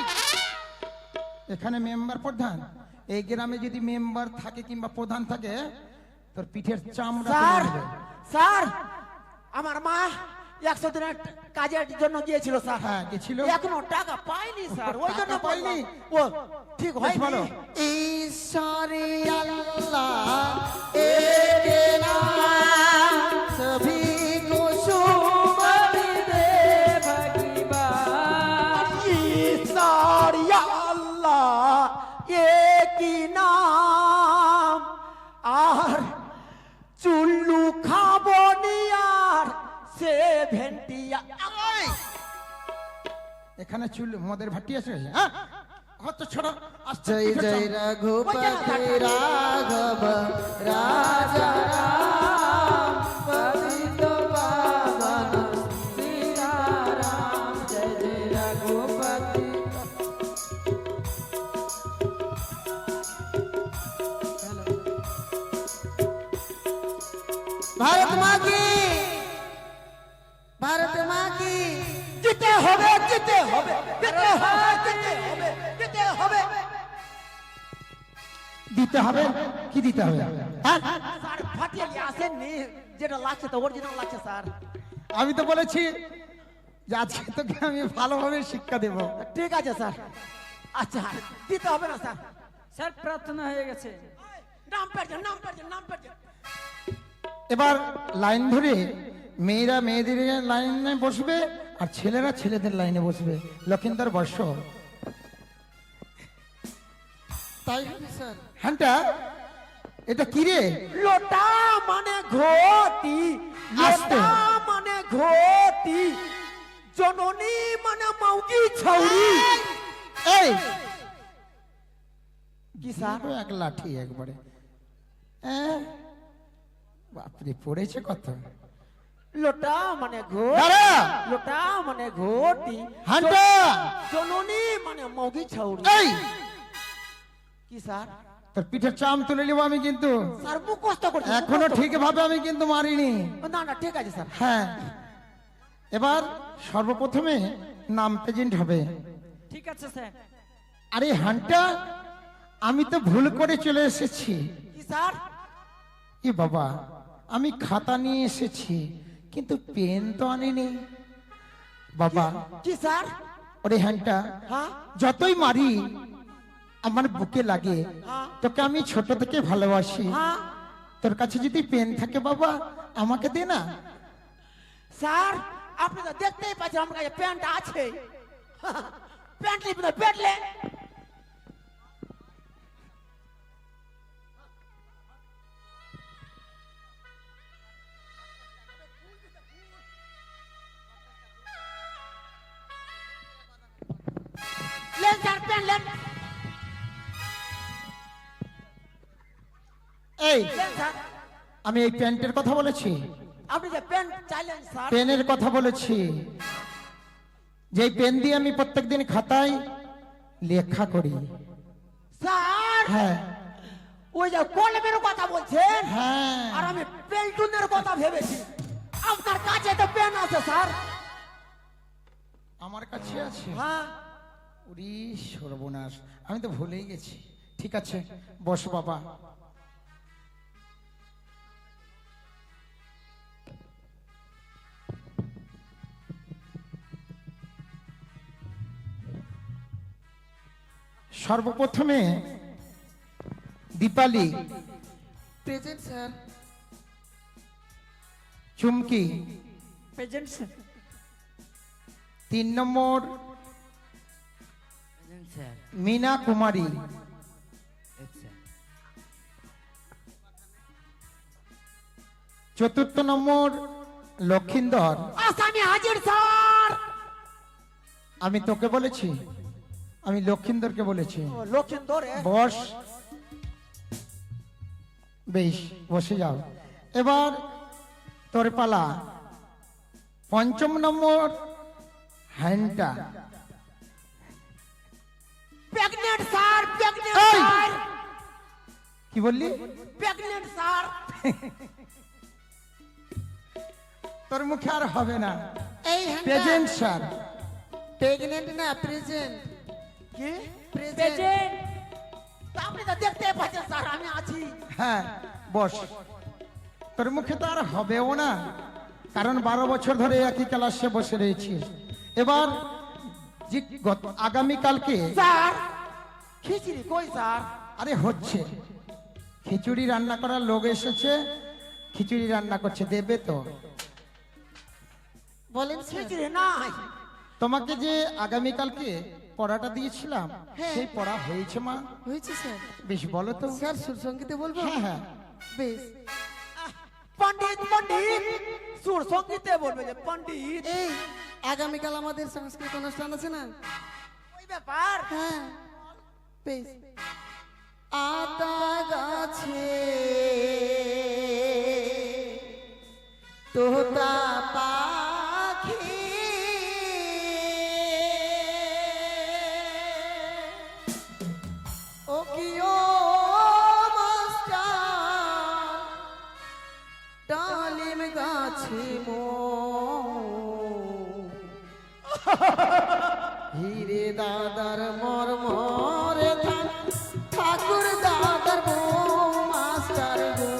এখানে মেম্বার প্রধান? এই গ্রামে যদি মেম্বার থাকে কিংবা প্রধান থাকে, তোর পিঠের চামড়া স্যার তুলে নেবে। স্যার আমার মা 100 দিনের কাজের জন্য গিয়েছিল স্যার। হ্যাঁ, গেছিল। এখনো টাকা পাইনি স্যার, ওই জন্য টাকা পাইনি? ও ঠিক বেশ হয়নি। ভালো। ईश्वरी अल्लाह एक नाम, सभी को सुमति दे भगवान। ईश्वर या अल्लाह एक ही नाम, আর চুল্লু খাবো নি আর সে ভেন্টিয়া। এখানে চুল মদের ভাটি আছে? হ্যাঁ, কত ছোট। আস্তে जय পিঠের जय চামড়া। रघुपति राघव राजा राम, पतित पावन सीताराम। जय जय रघुपति। भारत माँ की, भारत माँ की। জিতে হবে, জিতে হবে, জিতে হবে, জিতে হবে, জিতে হবে। দিতে হবে? কি দিতে হবে? হ্যাঁ? স্যার ফাটিয়ে নিয়ে আসেননি, যেটা লাগছে তো অরিজিনাল লাগছে স্যার। আমি তো বলেছি যে আজকে তোকে আমি ভালোভাবে শিক্ষা দেব। ঠিক আছে স্যার। আচ্ছা দিতে হবে না স্যার। স্যার প্রার্থনা হয়ে গেছে। নাম পেয়েছেন, নাম পেয়েছেন, নাম পেয়েছেন। এবার লাইন ধরে মেয়েরা মেয়েদের লাইনে বসবে আর ছেলেরা ছেলেদের লাইনে বসবে। লক্ষিন্দর বর্ষ তাই হবে স্যার। হ্যান্টা এটা কি রে? লোটা মানে ঘটি, আস্তে। লোটা মানে ঘটি, জননী মানে মাউকি ছাউরি। এই কি স্যার? তো এক লাঠি একবারে। বাপরে পড়েছে কত। লোটা মানে ঘটি, দাঁড়া! লোটা মানে ঘটি, হান্টা! জননী মানে মাউকি ছাউরি। এই কি স্যার? তোর পিঠের চাম তুলে নিব আমি, কিন্তু স্যার মুখস্থ করছি, এখনো ঠিকভাবে আমি কিন্তু মারিনি। না না ঠিক আছে স্যার। হ্যাঁ, এবার সর্বপ্রথমে নাম প্রেজেন্ট হবে। ঠিক আছে স্যার। আরে হান্টা, আমি তো ভুল করে চলে এসেছি। কি স্যার? এ বাবা, আমি খাতা নিয়ে এসেছি কিন্তু পেন তো আনিনি বাবা। কি স্যার? ওরে হান্টা, হ্যাঁ যতই মারি আমার বুকে লাগে। হ্যাঁ তোকে আমি ছোট থেকে ভালোবাসি। হ্যাঁ তোর কাছে যদি পেন থাকে বাবা আমাকে দে না। স্যার আপনি তো দেখতেই পাচ্ছেন আমার কাছে প্যান্ট আছে। প্যান্ট লিখবে না, প্যান্ট লে। Lane sir, pant lane. এই লেন স্যার। আমি এই প্যান্টের কথা বলেছি, আপনি যে প্যান্ট চাইলেন স্যার। পেনের কথা বলেছি। যে পেন দিয়ে আমি প্রত্যেকদিন খাতায় লেখা করি। স্যার হ্যাঁ ওই যে কলমের কথা বলছেন, হ্যাঁ, আর আমি পেন্টুনের কথা ভেবেছি। আপনার কাছে তো পেন আছে স্যার। আমার কাছে আছে। হ্যাঁ উরি সর্বনাশ, আমি তো ভুলেই গেছি। ঠিক আছে বস বাবা। সর্বপ্রথমে দীপালি, প্রেজেন্ট স্যার। চুমকি, প্রেজেন্ট স্যার। 3 নম্বর প্রেজেন্ট স্যার। মিনা কুমারী, আচ্ছা। 4র্থ নম্বর লক্ষিন্দর। আসামি হাজির স্যার। আমি তোকে বলেছি, আমি লক্ষিন্দরকে বলেছি। ও, লক্ষিন্দর বস, বেশ বসে যাও। এবার তোর পালা। 5ম নম্বর হ্যান্টা। প্রেগনেন্ট স্যার, প্রেগনেন্ট এই! স্যার, কি বললি? Pregnant sir. তোর মুখে আর হবে না। এই প্রেজেন্ট স্যার। প্রেগনেন্ট না প্রেজেন্ট। কি? প্রেজেন্ট। প্রেজেন্ট। তা আপনি তো দেখতেই পাচ্ছেন স্যার আমি আছি। হ্যাঁ বস। তোর মুখে তো আর হবেও না, কারণ 12 বছর ধরে একই ক্লাসে বসে রয়েছি। এবার যে আগামীকালকে, স্যার খিচুড়ি কই স্যার? আরে হচ্ছে, খিচুড়ি রান্না করার লোক এসেছে, খিচুড়ি রান্না করছে, দেবে তো। বলেন স্যার। খিচুড়ি নাই। তোমাকে যে আগামীকালকে পড়াটা দিয়েছিলাম হ্যাঁ। সেই পড়া হয়েছে মা? হয়েছে স্যার। বেশ বলো তো। স্যার সুর সঙ্গীতে বলবো? হ্যাঁ হ্যাঁ, বেশ। পণ্ডিত পণ্ডিত সুর সঙ্গীতে বলবে যে পণ্ডিত। এই আগামীকাল আমাদের সাংস্কৃতিক অনুষ্ঠান আছে না? ওই ব্যাপার। হ্যাঁ বেশ। আতা গাছে তোতা পাখি ও কি ও মাস্টার ডালিম গাছে মো হিরে দাদার মরমরে ঠাকুর দাদার বউ মাস্টার গো।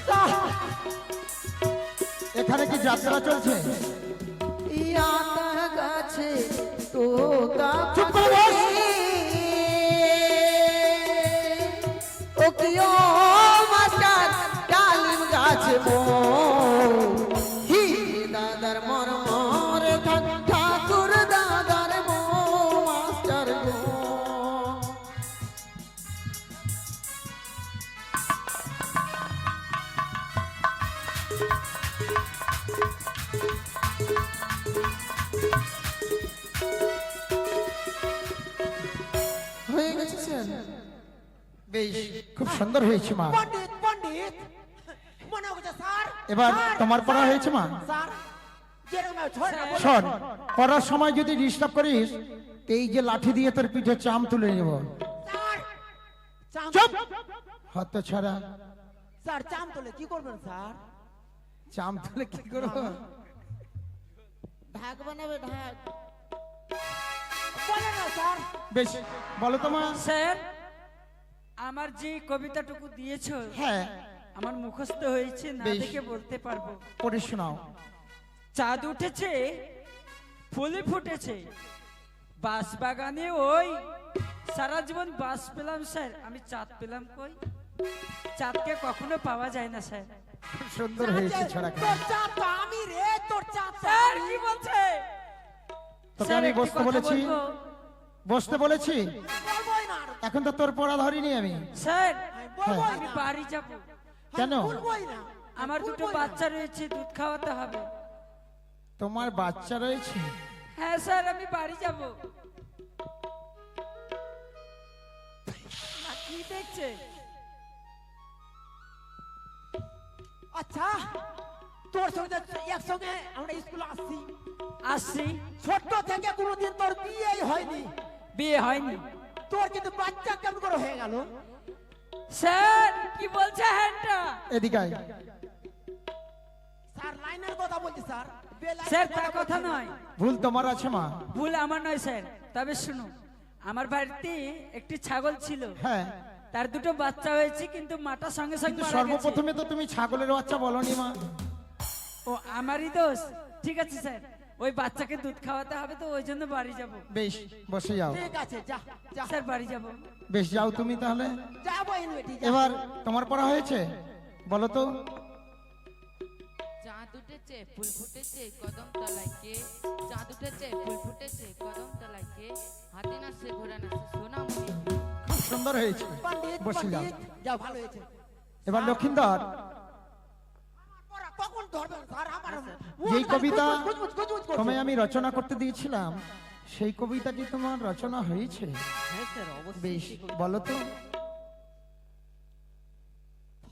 স্যার এখানে কি যাত্রা চলছে? ইয়াতা গাছে তো চুপ করে বস। ও কিও মাস্টার ডালিম গাছে মো হি দাদার মর মর ঠাকুর দাদার মো মাস্টার গো। হয়ে গেছে স্যার। বেশ, খুব সুন্দর হয়েছে মা। পণ্ডিত পণ্ডিত মনে হচ্ছে স্যার। এবার স্যার, তোমার পড়া স্যার, হয়েছে মা? স্যার যেরকম আমি ছড়াটা বলছি- শোন, পড়ার সময় যদি ডিস্টার্ব করিস, এই যে লাঠি দিয়ে তোর পিঠে চাম তুলে নেব। স্যার চাম চুপ, হত ছাড়া। স্যার চাম তোলে কি করবেন স্যার? চাম তুলে কি করবো? ঢাক বানাবে ঢাক। বলে না স্যার। বেশ, বলো তো মা। স্যার আমার যে কবিতাটুকু দিয়েছো হ্যাঁ, আমার মুখস্থ হয়েছে, না বেশ। দেখে বলতে পারবো। পড়ে শোনাও। চাঁদ উঠেছে, ফুলে ফুটেছে, বাঁশ বাগানে ওই সারা জীবন বাঁশ পেলাম স্যার, আমি চাঁদ পেলাম কই? চাঁদকে কখনো পাওয়া যায় না স্যার। খুব সুন্দর হয়েছে ছড়া। তোর চাপ তো আমি রে, তোর চাপ তো স্যার আমি। কি বলছে? তোকে স্যার, আমি একটি বসতে কথা বলেছি, বলবো? বসতে বলেছি। বলবোই না আর। এখন তো তোর পড়া ধরিনি আমি। স্যার আমি বলবোই আমি না। বাড়ি যাব, কেন? আমি বলবোই না। আমার দুটো বলবোই না। বাচ্চা রয়েছে, দুধ খাওয়াতে হবে। তোমার বাচ্চা রয়েছে? হ্যাঁ স্যার আমি বাড়ি যাব। না, কি দেখছে? আচ্ছা তোর সঙ্গে একসঙ্গে আমরা স্কুলে আসছি, আসছি, ছোট্ট থেকে কোনোদিন তোর বিয়েই হয়নি, বিয়ে হয়নি। তোর কিন্তু বাচ্চা কেমন করে হয়ে গেল? স্যার কি বলছে হ্যান্ডটা? এদিকে আয়। স্যার লাইনের কথা বলছি স্যার, বেলাইনের স্যার তার কথা বলছি না। নয়, ভুল তোমার আছে মা। ভুল আমার নয় স্যার। তবে শুনুন, আমার বাড়িতে একটি ছাগল ছিল, হ্যাঁ, তার দুটো বাচ্চা হয়েছে, কিন্তু মাটা সঙ্গে সঙ্গে কিন্তু মারা গেছে। সর্বপ্রথমে তো তুমি ছাগলের বাচ্চা বলনি মা। ও আমারই দোষ। ঠিক আছে স্যার, ওই বাচ্চাকে দুধ খাওয়াতে হবে, তো ওই জন্য বাড়ি যাব। বেশ, বসে যাও। ঠিক আছে যা যা স্যার বাড়ি যাব। বেশ, যাও তুমি তাহলে। যাবো ইনভিটি এবার তোমার পড়া হয়েছে, বলো তো। চাঁদ উঠেছে ফুল ফুটেছে কদম তলায় কে, চাঁদ উঠেছে ফুল ফুটেছে কদম তলায় কে, হাতে নাচছে ঘোড়া নাচছে সোনামণি। খুব সুন্দর হয়েছে, পণ্ডিত বসে যাও। পণ্ডিত যা ভালো হয়েছে। এবার লক্ষিন্দর, পড়া কখন ধরবেন স্যার? আমার যেই কবিতা গুজগুজ করছে। তোমায় আমি রচনা করতে দিয়েছিলাম, সেই কবিতা কি তোমার রচনা হয়েছে? হ্যাঁ স্যার, অবশ্যই। বেশ, বলো তো।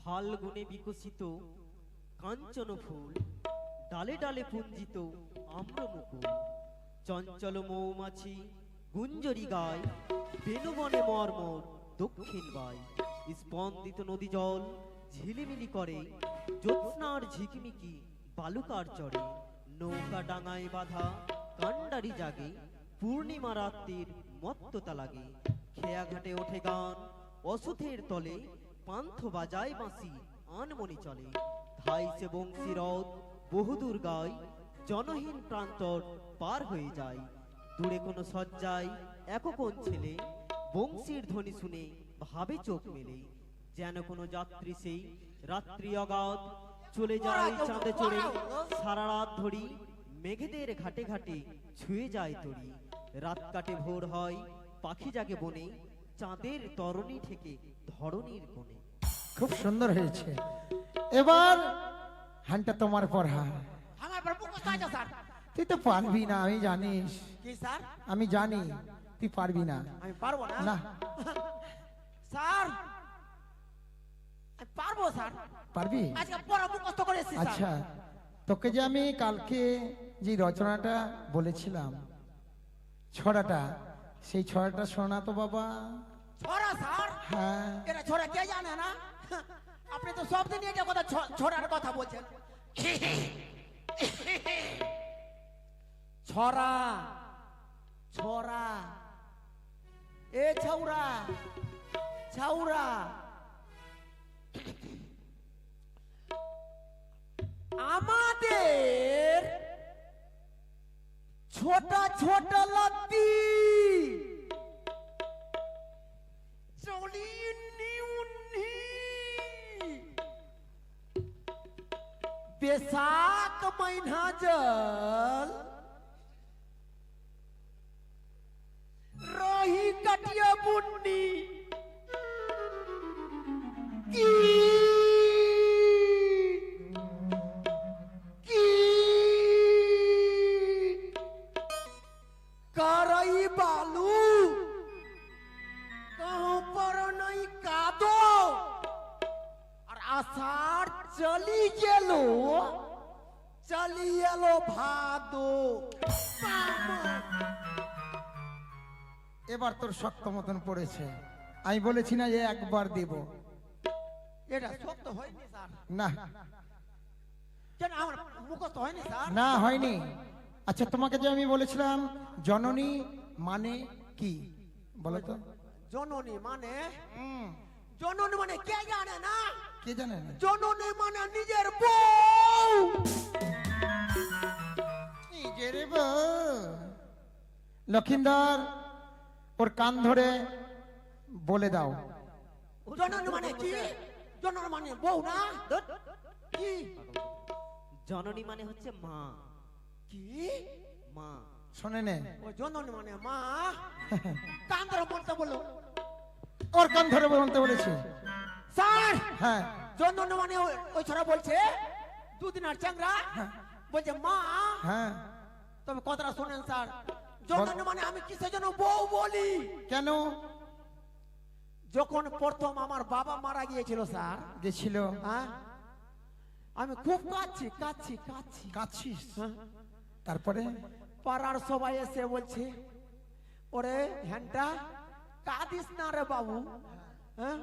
ফাল্গুনে বিকশিত কাঞ্চন ফুল, ডালে ডালে পুঞ্জিত আম্রমুকুল, চঞ্চল মৌমাছি গুঞ্জরি গায়, বেনুবনে মর্মর দক্ষিণ বাই, স্পন্দিত নদী জল ঝিলিমিলি করে, জ্যোৎস্নার ঝিকমিকি বালুকার চড়ে, নৌকা ডাঙায় বাঁধা কান্ডারি জাগে, পূর্ণিমা রাত্রির মত্ততা লাগে, খেয়া ঘাটে ওঠে গান অসুথের তলে, পান্থ বাজায় বাঁশি আনমনি চলে, ধাইছে বংশী রথ বহুদূর গায়, জনহীন প্রান্তর পার হয়ে যায়, দূরে কোনো সজ্জায় একোন ছেলে, বংশীর ধ্বনি শুনে ভাবে চোখ মেলে, যেন কোনো যাত্রী সেই রাত্রি অগাধ, চলে যায় চাঁদে চড়ে সারা রাত ধরি, মেঘেদের ঘাটে ঘাটে ছুঁয়ে যায় তরি, রাত কাটে ভোর হয় পাখি জাগে বনে, চাঁদের তরণী থেকে ধরণীর কোণে। খুব সুন্দর হয়েছে। এবার হানটা তোমার পড়া। আমার পর মুখস্থ আছে স্যার। তুই তো পারবি না, আমি জানিস, কি স্যার? আমি জানি তুই পারবি না। আমি পারবো না না, স্যার, আমি পারবো স্যার। পারবি? আজকে পড়া মুখস্থ করে এসেছি স্যার। আচ্ছা, তোকে যে আমি কালকে যে রচনাটা বলেছিলাম, ছড়াটা, সেই ছড়াটা শোনা তো বাবা। ছড়া স্যার? হ্যাঁ, এটা ছড়া কে জানে না? আপনি তো সব দিন এটা কথা ছড়ার কথা বলছেন। ছড়া ছড়া, এ ছৌরা ছৌরা, আমাদের छोटा छोटा लत्ती चली उन्नी उन्नी बैसाख महीना जल रही कटिया बुन्नी की करई बालू कहूं पर नहीं कादो और आषाढ़ चली गेलो भादो এবার তোর শক্ত মতন পড়েছে। আমি বলেছি না যে একবার দেব, এটা শক্ত হয়নি স্যার, না কেন আমার মুখস্থ হয়নি স্যার? না হয়নি। আচ্ছা তোমাকে যে আমি বলেছিলাম জননী মানে কি বলো তো? জননী মানে জননী মানে কে জানে না? কে জানে না? জননী মানে নিজের বউ। নিজের বউ। লক্ষিন্দর ওর কান ধরে বলে দাও জননী মানে কি? জননী মানে বউ না? কি জননী মানে হচ্ছে মা। কি মা শোনে নে, ও জননী মানে মা? কান ধরে বলতে বলো ওর কান ধরে বলতে বলেছি স্যার। হ্যাঁ জননী মানে ওই ছড়া বলছে দুদিন আর চ্যাংরা বলছে মা। হ্যাঁ তবে কথাটা শোনেন স্যার, জননী মানে আমি কিসের জন্য বউ বলি? কেন যখন প্রথম আমার বাবা মারা গিয়েছিল স্যার, গেছিল হ্যাঁ আমি খুব কাঁদছি। কাঁদছিস? হ্যাঁ, তারপরে পাড়ার সবাই এসে বলছে ওরে হ্যান্ডা কাঁদিস না রে বাবু, হ্যাঁ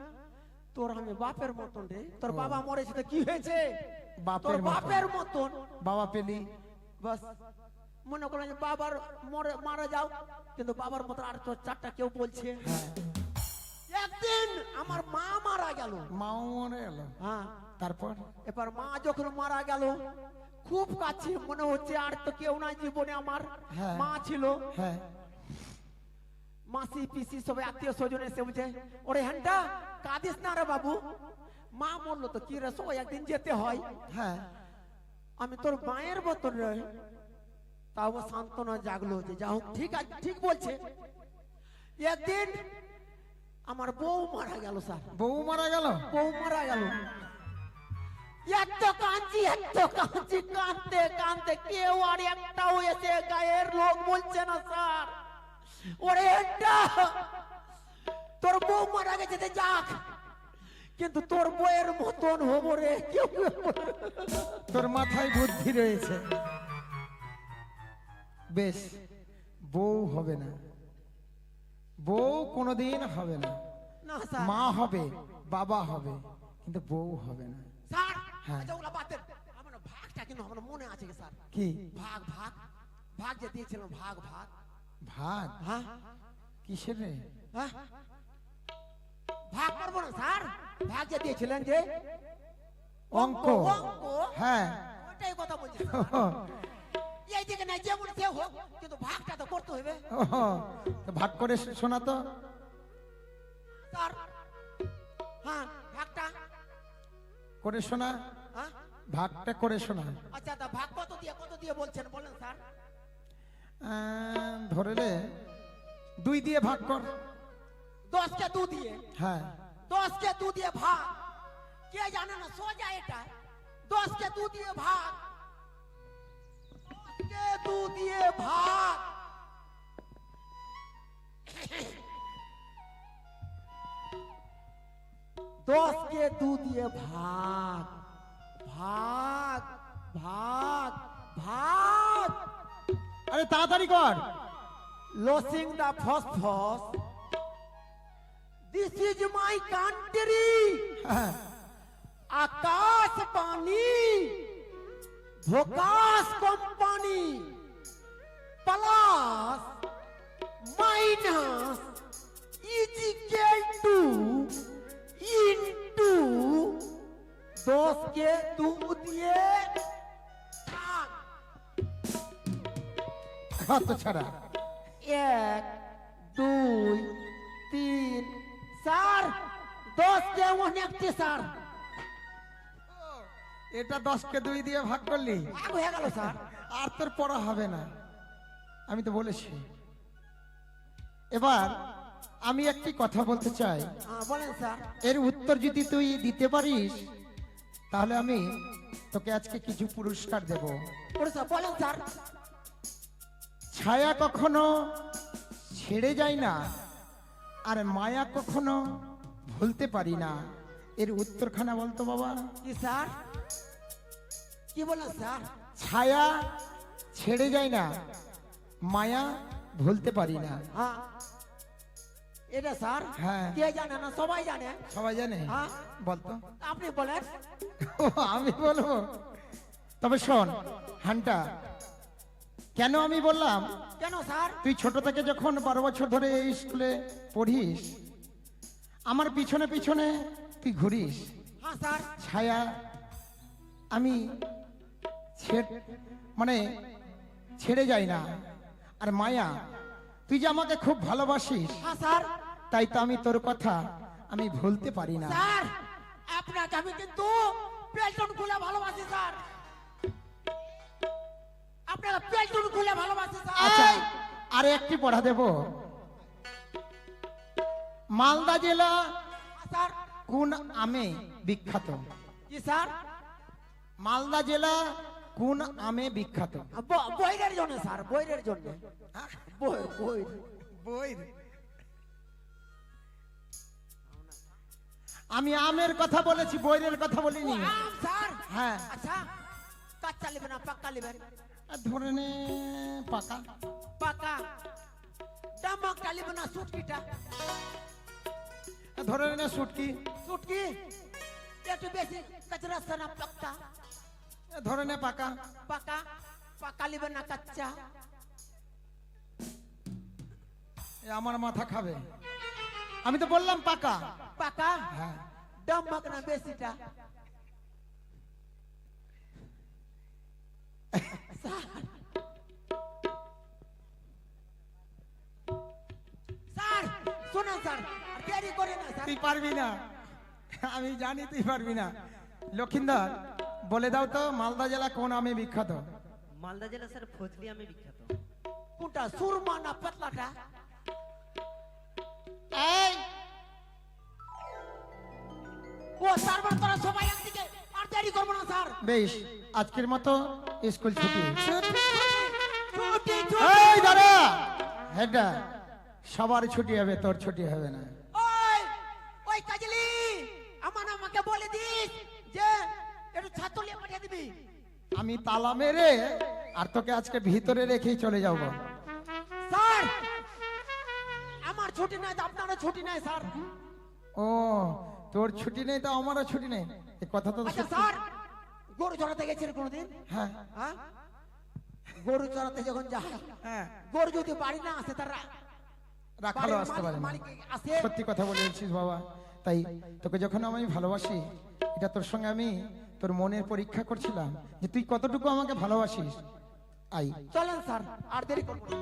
তোর আমি বাপের মতন রে, তোর বাবা মরেছে তো কি হয়েছে, তোর বাপের মতন বাবা পেলি। বাস মনে করলেন যে বাবার মারা যাও, কিন্তু বাবার মতন আর তোর চারটা কেউ বলছে। একদিন আমার মা মারা গেল। মাও মরে গেল। হ্যাঁ তারপর এবার মা যখন মারা গেল খুব কাছে মনে হচ্ছে আর তো কেউ নাই জীবনে, আমার হ্যাঁ। মা ছিল। হ্যাঁ মাসি পিসি সবাই আত্মীয় স্বজন এসে বলছে ওরে হ্যান্ডা কাঁদিস না রে বাবু, মা মরলো তো কি রে, সবাই একদিন যেতে হয়। হ্যাঁ আমি তোর মায়ের মতন রে। তাও সান্ত্বনা জাগলো যে যা হোক ঠিক আছে, ঠিক বলছে। একদিন আমার বউ মারা গেল স্যার, বউ মারা গেল। বউ মারা গেল। এত কাঁদছি কাঁদতে কাঁদতে কেউ আর একটাও এসে গায়ের লোক বলছে না স্যার ওরে একটা তোর বউ মারা গেছে তো যাক, কিন্তু তোর বউয়ের মতন হবো রে কেউ। তোর মাথায় বুদ্ধি রয়েছে। বেশ, বউ হবে না, বউ কোনোদিন হবে না। না স্যার, মা হবে, বাবা হবে, কিন্তু বউ হবে না। স্যার হ্যাঁ। আচ্ছা ওগুলা বাদ দেন, আমার ভাগটা কিন্তু আমার মনে আছে কি স্যার? কি ভাগ ভাগ ভাগ যে দিয়েছিলাম, ভাগ ভাগ ভাগ? হ্যাঁ কিসের রে? হ্যাঁ ভাগ করবো না স্যার, ভাগ যে দিয়েছিলেন যে অঙ্ক। অঙ্ক হ্যাঁ ওটাই কথা বলছি এই দিকে নাই যেমন সে হোক, কিন্তু ভাগটা তো করতে হবে তো ভাগ করে শোনা তো। স্যার। হ্যাঁ ভাগটা করে শোনা, হ্যাঁ ভাগটা করে শোনা। আচ্ছা তা ভাগ কত দিয়ে বলছেন বলেন স্যার? ধরে রে 2 দিয়ে ভাগ কর। 10 কে 2 দিয়ে? হ্যাঁ 10 কে 2 দিয়ে ভাগ কে জানে না, সোজা এটা 10 কে 2 দিয়ে ভাগ, 10 কে 2 দিয়ে ভাগ। दस के 2 দিয়ে ভাগ ভাগ ভাগ ভাগ। আরে তাড়াতাড়ি কর। লসিং দা ফসফস, দিস ইজ মাই কান্ট্রি। হ্যাঁ আকাশ পানি ভোকাস company plus minus is equal to into 10 के 2 দিয়ে ভাগ। কত ছাড়া? 1 2 3 স্যার 10 কে অনেকটি স্যার। এটা 10 কে 2 দিয়ে ভাগ করলি, ভাগ হয়ে গেল স্যার। আর তোর পড়া হবে না, আমি তো বলেছি। এবার আমি একটি কথা বলতে চাই, হ্যাঁ বলেন স্যার। এর উত্তর যদি তুই দিতে পারিস তাহলে আমি তোকে আজকে কিছু পুরস্কার দেব। স্যার বলেন স্যার। ছায়া কখনো ছেড়ে যায় না, আর মায়া কখনো ভুলতে পারি না। এর উত্তরখানা বলতো বাবা। কি স্যার? কি বলেন স্যার? ছায়া ছেড়ে যায় না, মায়া ভুলতে পারি না। হ্যাঁ এটা স্যার হ্যাঁ। কে জানে না? সবাই জানে। সবাই জানে? হ্যাঁ। বলতো। আপনি বলেন। ও, আমি বলবো? তবে শোন হান্টা, কেন আমি বললাম, কেন স্যার? তুই ছোট থেকে যখন 12 বছর ধরে এই স্কুলে পড়িস, আমার পিছনে পিছনে তুই ঘুরিস। হ্যাঁ স্যার। ছায়া আমি মানে ছেড়ে যাই না, আর মায়া তুই যে আমাকে খুব ভালোবাসিস, হ্যাঁ স্যার। তাই তো আমি তোর কথা আমি ভুলতে পারি না। স্যার আপনাকে আমি কিন্তু পেলটন খুলে ভালোবাসি স্যার। আপনাকে পেলটন খুলে ভালোবাসি আচ্ছা, স্যার। আর একটি পড়া দেব। মালদা জেলা স্যার কোন আমে বিখ্যাত? কি স্যার? মালদা জেলা কোন আমে বিখ্যাত? বইয়ের জন্য স্যার, বইয়ের জন্য। বই বই বই। আমি আমের কথা বলেছি, বইয়ের কথা বলিনি। আম স্যার। হ্যাঁ। আচ্ছা কাঁচা নেবেন না পাকা নেবেন? ধরে নে পাকা। পাকা। ডামাকটা নেবেন না সুটকিটা? ধরে নে সুটকি। সুটকি একটু বেশি কাঁচরা সানা পাকা। ধরে নে পাকা। পাকা। পাকা নেবেন না কাঁচা? এ আমার মাথা খাবে। আমি তো বললাম পাকা। পাকা। হ্যাঁ। ডামাক না বেশিটা? স্যার শুনুন স্যার, আর দেরি করে না স্যার। তুই পারবি না, আমি জানি তুই পারবি না। লক্ষিন্দর বলে দাও তো, মালদা জেলা কোন আমে বিখ্যাত? মালদা জেলা স্যার ফজলি আমে বিখ্যাত। কোনটা, সুরমা না পাতলাটা? এই ও স্যার তোরা সবাই একদিকে, আর দেরি করবো না স্যার। বেশ, আজকের মতো স্কুল ছুটি। ছুটি ছুটি। এই দাঁড়া, হেডা সবার ছুটি হবে, তোর ছুটি হবে না। ওই ওই কাজলি, আমাকে বলে দিস যে একটু ছাত্র নিয়ে পাঠিয়ে দিবি। আমি তালা মেরে আর তোকে আজকে ভিতরে রেখেই চলে যাব। স্যার আমার ছুটি নাই তো আপনারও ছুটি নাই স্যার। ও, তোর ছুটি নেই তো আমারও ছুটি নেই, এই কথা তো আচ্ছা সত্যি। স্যার, গরু চড়াতে গেছেন কোনদিন? হ্যাঁ হ্যাঁ, গরু চড়াতে যখন যায়, হ্যাঁ, গরু যদি বাড়ি না আসে তার রাখালো আসতে পারে না। মালিক আসে। সত্যি কথা বলেছিস বাবা। তাই তোকে যখন আমি ভালোবাসি, এটা তোর সঙ্গে আমি তোর মনের পরীক্ষা করছিলাম যে তুই কতটুকু আমাকে ভালোবাসিস। আই চলেন স্যার, আর দেরি করবো না।